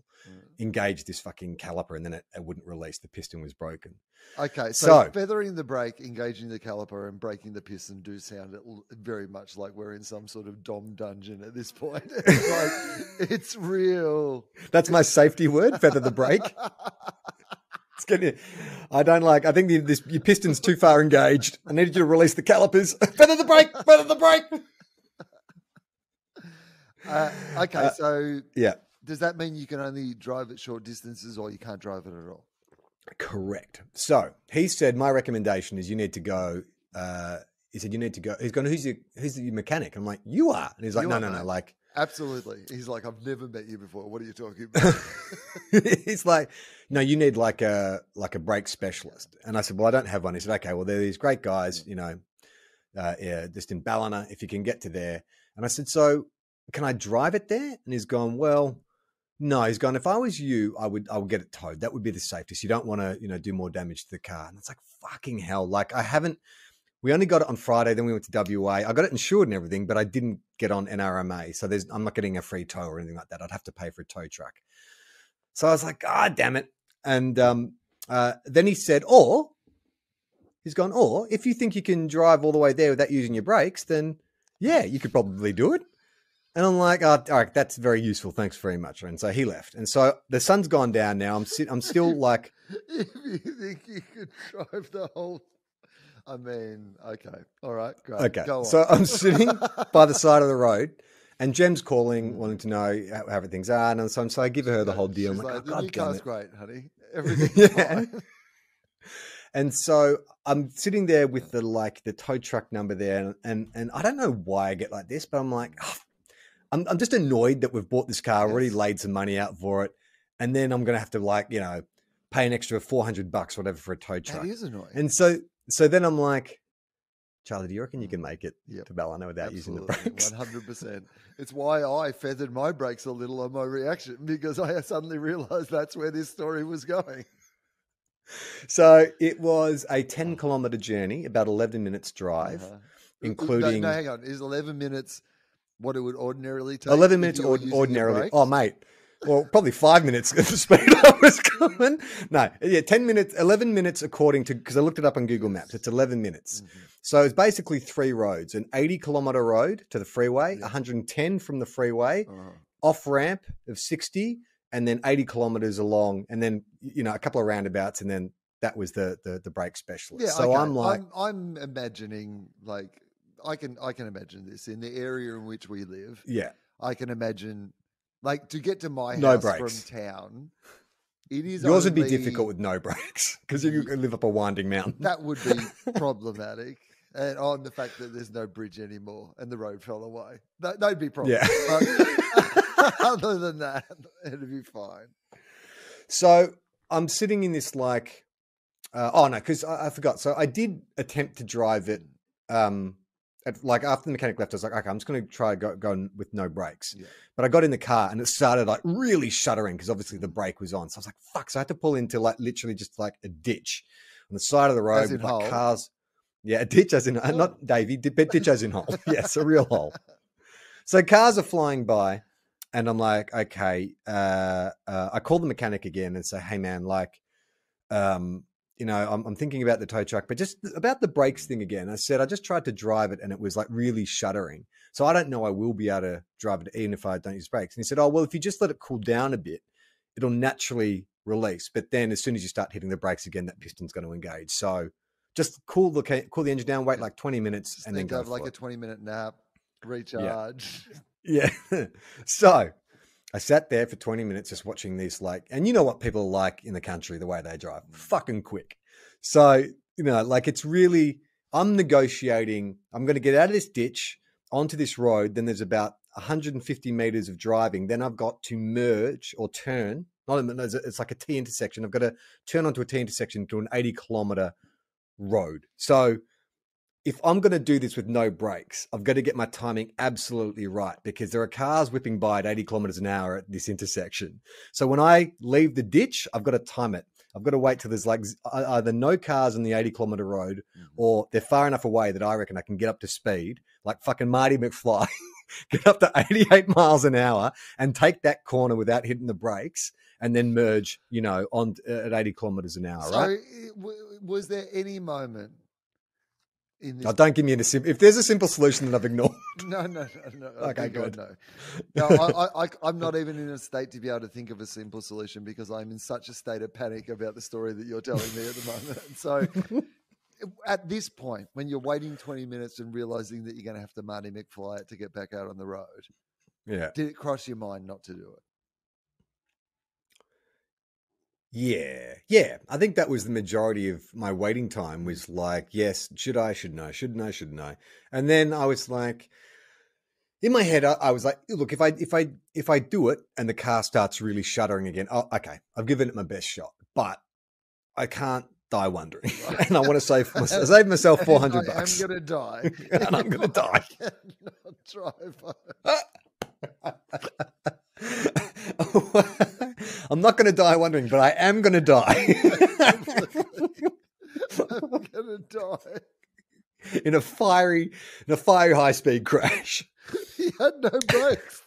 Speaker 3: engaged this fucking caliper, and then it wouldn't release. The piston was broken.
Speaker 4: Okay, so feathering the brake, engaging the caliper, and breaking the piston do sound very much like we're in some sort of dom dungeon at this point. It's real.
Speaker 3: That's my safety word, feather the brake. It's getting. I think your piston's too far engaged. I needed you to release the calipers. Feather the brake. Feather the brake.
Speaker 4: Okay, so
Speaker 3: yeah.
Speaker 4: Does that mean you can only drive at short distances, or you can't drive it at all?
Speaker 3: Correct. So he said, my recommendation is you need to go. He said, you need to go. He's gone, who's your mechanic? I'm like, you are. And he's like, no. Like,
Speaker 4: absolutely. He's like, I've never met you before. What are you talking about?
Speaker 3: He's like, no, you need like a brake specialist. And I said, well, I don't have one. He said, okay, well, there are these great guys, just in Ballina, if you can get to there. And I said, so can I drive it there? And he's gone, well, no. He's gone, if I was you, I would get it towed. That would be the safest. You don't want to, do more damage to the car. And it's like, fucking hell. Like I haven't, We only got it on Friday. Then we went to WA. I got it insured and everything, but I didn't get on NRMA. So I'm not getting a free tow or anything like that. I'd have to pay for a tow truck. So I was like, God damn it. And then he said, or if you think you can drive all the way there without using your brakes, then yeah, you could probably do it. And I'm like, oh, all right, that's very useful. Thanks very much. And so he left. And so the sun's gone down now. I'm still like,
Speaker 4: if you think you could drive the whole, I mean, okay, all right, great.
Speaker 3: Okay,
Speaker 4: go on.
Speaker 3: So I'm sitting by the side of the road, and Jem's calling, wanting to know how everything's at, and so I give her the whole deal.
Speaker 4: She's
Speaker 3: I'm
Speaker 4: like,
Speaker 3: oh,
Speaker 4: the new
Speaker 3: God damn
Speaker 4: car's
Speaker 3: it.
Speaker 4: great, honey. Everything's fine.
Speaker 3: And so I'm sitting there with the tow truck number there, and I don't know why I get like this, but I'm like, I'm just annoyed that we've bought this car, already laid some money out for it, and then I'm gonna have to pay an extra $400 whatever for a tow truck.
Speaker 4: That is annoying.
Speaker 3: And so then I'm like, Charlie, do you reckon you can make it to Ballina without using the brakes?
Speaker 4: 100%. It's why I feathered my brakes a little on my reaction, because I suddenly realized that's where this story was going.
Speaker 3: So it was a 10-kilometer journey, about 11 minutes drive, including...
Speaker 4: No, hang on. Is 11 minutes what it would ordinarily take?
Speaker 3: 11 minutes ordinarily. Oh, mate. Well, probably 5 minutes at the speed I was going. No, 10 minutes, 11 minutes according to... Because I looked it up on Google Maps. It's 11 minutes. Mm-hmm. So it's basically 3 roads. An 80-kilometer road to the freeway, 110 from the freeway, off-ramp of 60... and then 80 kilometers along, and then, a couple of roundabouts, and then that was the brake specialist.
Speaker 4: Yeah,
Speaker 3: so
Speaker 4: okay.
Speaker 3: I'm like...
Speaker 4: I'm imagining, I can imagine this in the area in which we live.
Speaker 3: Yeah.
Speaker 4: I can imagine, to get to my house
Speaker 3: brakes.
Speaker 4: from town, it is
Speaker 3: Yours would be difficult with no brakes, because you live up a winding mountain.
Speaker 4: That would be problematic. And on the fact that there's no bridge anymore and the road fell away. That'd be problems. Yeah. But other than that, it'd be fine.
Speaker 3: So I'm sitting in this because I forgot. So I did attempt to drive it. After the mechanic left, I was like, okay, I'm just going to try going with no brakes. Yeah. But I got in the car and it started really shuddering because obviously the brake was on. So I was like, fuck. So I had to pull into literally just a ditch on the side of the road with cars. Yeah, a ditch as in, not Davey, ditch as in hole. Yes, a real hole. So cars are flying by and I'm like, okay, I called the mechanic again and say, hey man, I'm thinking about the tow truck, but just about the brakes thing again. I said, I just tried to drive it and it was really shuddering. So I don't know I will be able to drive it even if I don't use brakes. And he said, oh, well, if you just let it cool down a bit, it'll naturally release. But then as soon as you start hitting the brakes again, that piston's going to engage. So just cool the engine down, wait 20 minutes just and then go
Speaker 4: have a 20-minute nap, recharge.
Speaker 3: Yeah. So I sat there for 20 minutes just watching this, and you know what people are like in the country, the way they drive, fucking quick. So, it's really, I'm negotiating, I'm going to get out of this ditch onto this road. Then there's about 150 meters of driving. Then I've got to merge or turn. It's like a T intersection. I've got to turn onto a T intersection to an 80-kilometer road. So if I'm going to do this with no brakes, I've got to get my timing absolutely right because there are cars whipping by at 80 kilometers an hour at this intersection. So when I leave the ditch, I've got to time it. I've got to wait till there's either no cars on the 80-kilometer road or they're far enough away that I reckon I can get up to speed, like fucking Marty McFly, get up to 88 miles an hour and take that corner without hitting the brakes and then merge, on at 80 kilometers an hour, right?
Speaker 4: So was there any moment in this...
Speaker 3: Oh, don't give me if there's a simple solution that I've ignored.
Speaker 4: No.
Speaker 3: Okay, good.
Speaker 4: No, I'm not even in a state to be able to think of a simple solution because I'm in such a state of panic about the story that you're telling me at the moment. So at this point, when you're waiting 20 minutes and realizing that you're going to have to Marty McFly it to get back out on the road, did it cross your mind not to do it?
Speaker 3: Yeah. I think that was the majority of my waiting time was yes, should I, shouldn't I? And then I was in my head, I was like, look, if I do it and the car starts really shuddering again, oh, okay, I've given it my best shot, but I can't die wondering. And I want to save myself $400.
Speaker 4: I'm going to die.
Speaker 3: And I'm going to die.
Speaker 4: I cannot drive
Speaker 3: I'm not going to die wondering, but I am going to die.
Speaker 4: I'm going to die.
Speaker 3: in a fiery high speed crash.
Speaker 4: He had no brakes.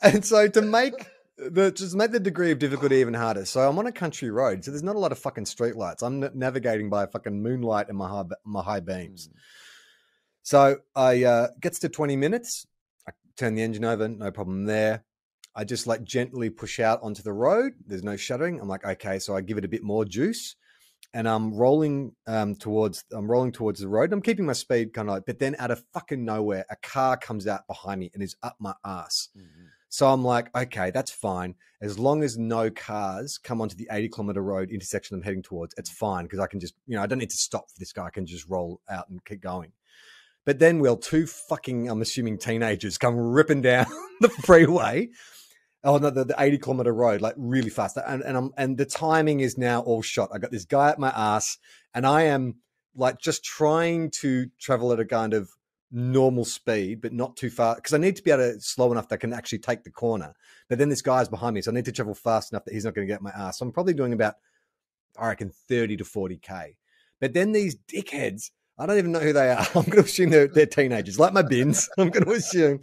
Speaker 3: And so to make the degree of difficulty even harder. So I'm on a country road, so there's not a lot of fucking street lights. I'm navigating by fucking moonlight and my high beams. So I gets to 20 minutes. I turn the engine over, no problem there. I just like gently push out onto the road. There's no shuddering. I'm like, okay, so I give it a bit more juice, and I'm rolling towards the road. I'm keeping my speed kind of like, but then out of fucking nowhere, a car comes out behind me and is up my ass. So I'm like, okay, that's fine. As long as no cars come onto the 80-kilometer road intersection I'm heading towards, it's fine because I can just, I don't need to stop for this guy. I can just roll out and keep going. But then, two fucking, I'm assuming, teenagers come ripping down the freeway. Oh no, the 80-kilometer road, like really fast. And the timing is now all shot. I got this guy at my ass, and I am like just trying to travel at a kind of normal speed, but not too fast, because I need to be able to slow enough that I can actually take the corner. But then this guy's behind me, so I need to travel fast enough that he's not going to get my ass. So I'm probably doing about, I reckon, 30 to 40K. But then these dickheads, I don't even know who they are. I'm going to assume they're teenagers, like my bins. I'm going to assume.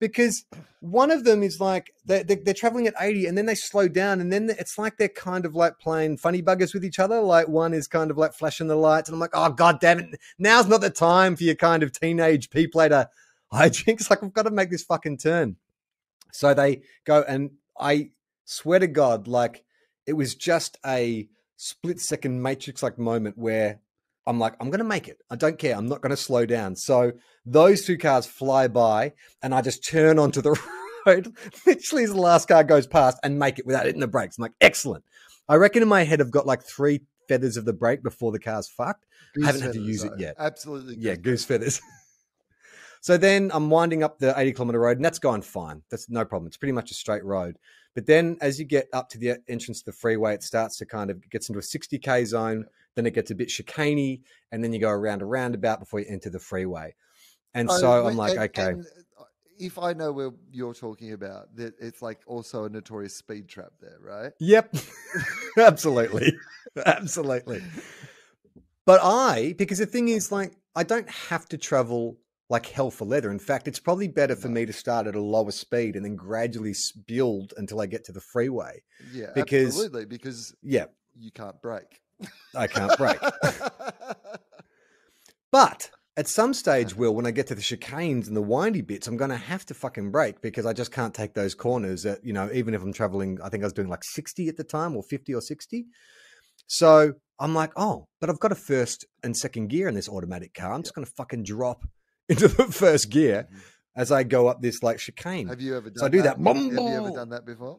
Speaker 3: Because one of them is like, they're traveling at 80 and then they slow down, and then it's like they're kind of like playing funny buggers with each other. Like one is kind of like flashing the lights, and I'm like, oh, God damn it. Now's not the time for your kind of teenage P-plater hijinks. Like, I've got to make this fucking turn. So they go, and I swear to God, like it was just a split-second Matrix-like moment where I'm like, I'm going to make it. I don't care. I'm not going to slow down. So those two cars fly by, and I just turn onto the road. Literally, as the last car goes past, and make it without hitting the brakes. I'm like, excellent. I reckon in my head, I've got like 3 feathers of the brake before the car's fucked. I haven't had to use it yet.
Speaker 4: Absolutely.
Speaker 3: Yeah, goose feathers. So then I'm winding up the 80-kilometer road, and that's going fine. That's no problem. It's pretty much a straight road. But then as you get up to the entrance to the freeway, it starts to kind of gets into a 60K zone. Then it gets a bit chicaney, and then you go around a roundabout before you enter the freeway. And so I'm like, okay.
Speaker 4: And if I know where you're talking about, that it's like also a notorious speed trap there, right?
Speaker 3: Yep. Absolutely. Absolutely. But because the thing is, like, I don't have to travel like hell for leather. In fact, it's probably better for me to start at a lower speed and then gradually build until I get to the freeway.
Speaker 4: Yeah,
Speaker 3: because,
Speaker 4: absolutely. Because you can't brake.
Speaker 3: I can't brake. But at some stage, Will, when I get to the chicanes and the windy bits, I'm going to have to fucking brake because I just can't take those corners at, even if I'm traveling, I think I was doing like 60 at the time, or 50 or 60. So I'm like, oh, but I've got a first and second gear in this automatic car. I'm just going to fucking drop into the first gear as I go up this like chicane.
Speaker 4: Have you ever done
Speaker 3: so I do that?
Speaker 4: Have you ever done that before?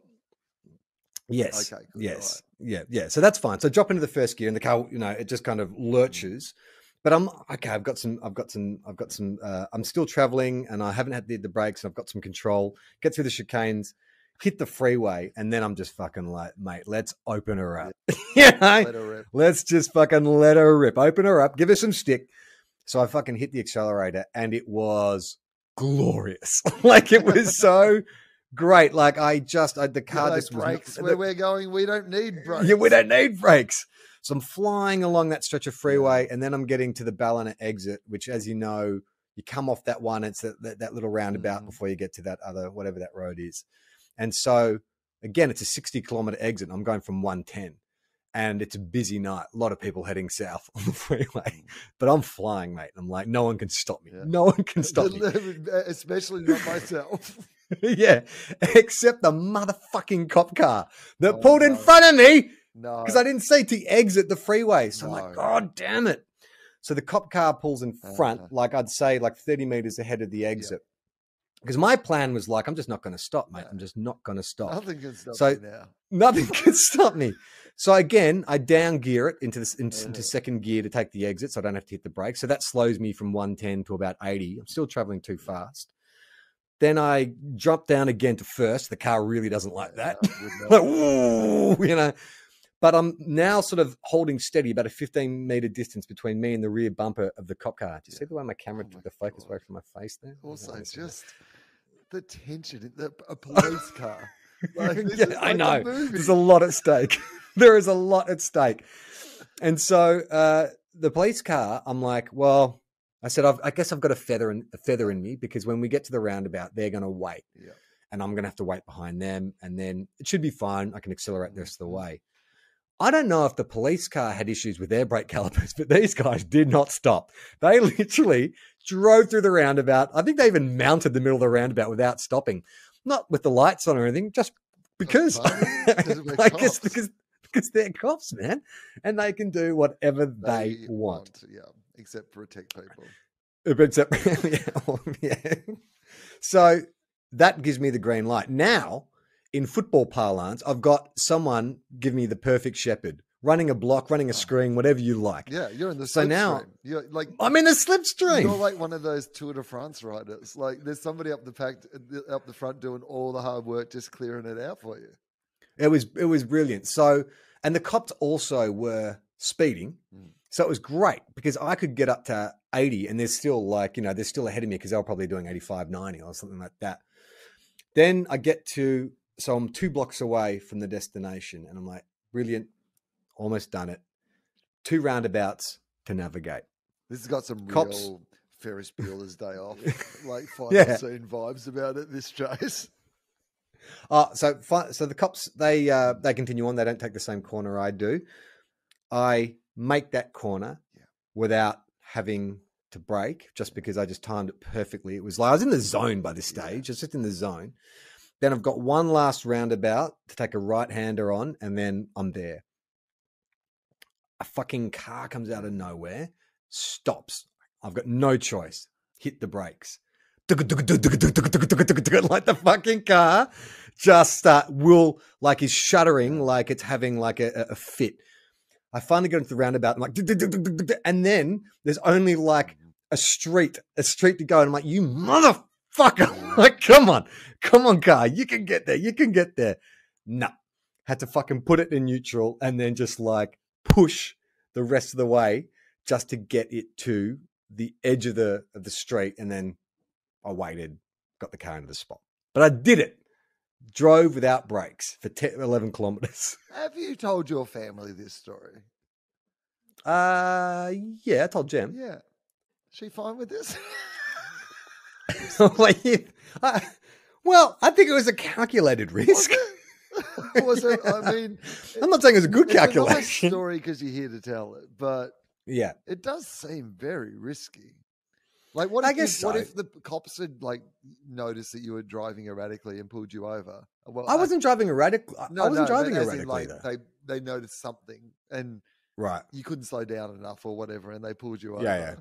Speaker 3: Yes.
Speaker 4: Okay. Cool.
Speaker 3: Yes. Right. Yeah. So that's fine. So I drop into the first gear, and the car, it just kind of lurches. But I'm okay. I've got some. I'm still traveling, and I haven't had the brakes, and I've got some control. Get through the chicanes, hit the freeway, and then I'm just fucking like, mate, let's open her up.
Speaker 4: Let her rip.
Speaker 3: Let's just fucking let her rip. Open her up. Give her some stick. So I fucking hit the accelerator, and it was glorious. Like it was so great. Like the car just
Speaker 4: brakes where we're going. We don't need brakes.
Speaker 3: Yeah, we don't need brakes. So I'm flying along that stretch of freeway, and then I'm getting to the Ballina exit, which, as you know, you come off that one. It's that little roundabout before you get to that other, whatever that road is. And so, again, it's a 60-kilometer exit. I'm going from 110, and it's a busy night. A lot of people heading south on the freeway, but I'm flying, mate. I'm like, no one can stop me. Yeah. No one can stop me.
Speaker 4: Especially not myself.
Speaker 3: Yeah, except the motherfucking cop car that pulled in front of me.
Speaker 4: No,
Speaker 3: because I didn't see to exit the freeway. So I'm like, God damn it. So the cop car pulls in front, like I'd say like 30 meters ahead of the exit. Because my plan was like, I'm just not going to stop, mate. I'm just not going to stop.
Speaker 4: Nothing can stop me now.
Speaker 3: Nothing can stop me. So again, I down gear it into second gear to take the exit, so I don't have to hit the brakes. So that slows me from 110 to about 80. I'm still traveling too fast. Then I drop down again to first. The car really doesn't like that. Like, ooh, But I'm now sort of holding steady about a 15-meter distance between me and the rear bumper of the cop car. Do you see the way my camera took the focus away from my face there?
Speaker 4: Also, just the tension in a police car. Like,
Speaker 3: I know. There's a lot at stake. There is a lot at stake. And so the police car, I'm like, well, I said, I guess I've got a feather in me because when we get to the roundabout, they're going to wait.
Speaker 4: Yeah.
Speaker 3: And I'm going to have to wait behind them. And then it should be fine. I can accelerate the rest of the way. I don't know if the police car had issues with their brake calipers, but these guys did not stop. They literally drove through the roundabout. I think they even mounted the middle of the roundabout without stopping. Not with the lights on or anything, just because. I guess because they're cops, man. And they can do whatever they want.
Speaker 4: Yeah, except protect people.
Speaker 3: Yeah. So that gives me the green light. Now, in football parlance, I've got someone give me the perfect shepherd, running a block, running a screen, whatever you like.
Speaker 4: Yeah, you're in the
Speaker 3: so now
Speaker 4: slipstream. You're like
Speaker 3: I'm in a slipstream.
Speaker 4: You're like one of those Tour de France riders. Like there's somebody up the front doing all the hard work, just clearing it out for you.
Speaker 3: It was brilliant. So, and the cops also were speeding. So it was great because I could get up to 80 and they're still like, they're still ahead of me because they were probably doing 85, 90 or something like that. Then I so I'm 2 blocks away from the destination and I'm like, brilliant, almost done it. 2 roundabouts to navigate.
Speaker 4: This has got some
Speaker 3: Cops.
Speaker 4: Real Ferris Bueller's Day Off, like final scene vibes about it, this chase.
Speaker 3: So the cops, they continue on. They don't take the same corner I do. I make that corner without having to brake just because I just timed it perfectly. It was like I was in the zone by this stage. It's just in the zone. Then I've got one last roundabout to take a right-hander on, and then I'm there. A fucking car comes out of nowhere, stops. I've got no choice. Hit the brakes. Like the fucking car just is shuddering like it's having like a fit. I finally get into the roundabout. I'm like, and then there's only like a street to go. And I'm like, you motherfucker. Like, come on, car. You can get there. No. Had to fucking put it in neutral and then just like push the rest of the way just to get it to the edge of the street. And then I waited, got the car into the spot. But I did it. Drove without brakes for 11 kilometers.
Speaker 4: Have you told your family this story?
Speaker 3: Yeah, I told Jem.
Speaker 4: Yeah. Is she fine with this?
Speaker 3: Well, I think it was a calculated risk.
Speaker 4: Was it? I mean,
Speaker 3: I'm not saying it was a good calculation.
Speaker 4: It's a nice story because you're here to tell it, but
Speaker 3: yeah,
Speaker 4: it does seem very risky. Like, what if the cops had like noticed that you were driving erratically and pulled you over? Well, I wasn't driving erratically. They noticed something and you couldn't slow down enough or whatever, and they pulled you over.
Speaker 3: Yeah.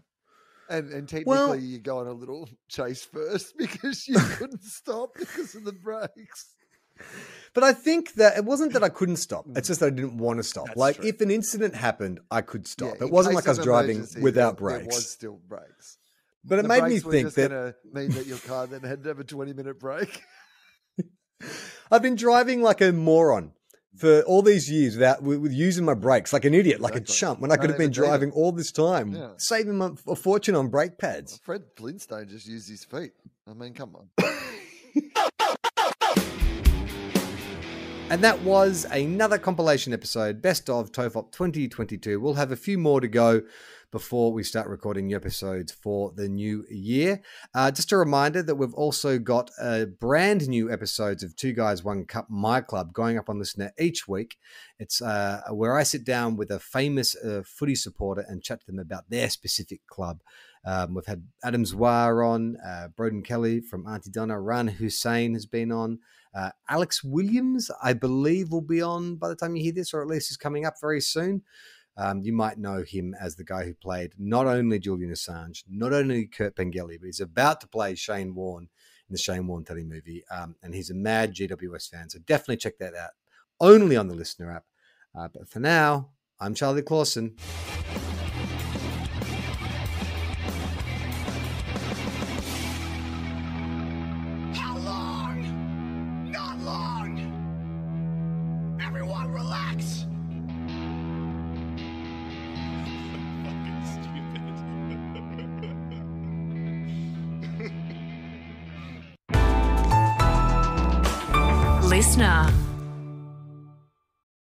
Speaker 4: And technically, you go on a little chase first because you couldn't stop because of the brakes.
Speaker 3: But I think that it wasn't that I couldn't stop. It's just that I didn't want to stop.
Speaker 4: That's
Speaker 3: like,
Speaker 4: true.
Speaker 3: If an incident happened, I could stop.
Speaker 4: Yeah,
Speaker 3: it wasn't like I was driving without brakes.
Speaker 4: There was still brakes.
Speaker 3: But it made me think that
Speaker 4: going to mean that your car then had to have a 20-minute break.
Speaker 3: I've been driving like a moron for all these years with using my brakes like an idiot, like a chump, when I could have been driving all this time, saving a fortune on brake pads.
Speaker 4: Fred Flintstone just used his feet. I mean, come on.
Speaker 3: And that was another compilation episode, Best of TOFOP 2022. We'll have a few more to go before we start recording new episodes for the new year. Just a reminder that we've also got brand new episodes of Two Guys, One Cup, My Club, going up on Listener each week. It's where I sit down with a famous footy supporter and chat to them about their specific club. We've had Adam Zwar on, Broden Kelly from Auntie Donna, Ran Hussein has been on, Alex Williams, I believe, will be on by the time you hear this, or at least is coming up very soon. You might know him as the guy who played not only Julian Assange, not only Kurt Pengelly, but he's about to play Shane Warne in the Shane Warne Telly movie. And he's a mad GWS fan, so definitely check that out. Only on the Listener app. But for now, I'm Charlie Clausen.
Speaker 1: How long? Not long. Everyone relax.
Speaker 5: Listener.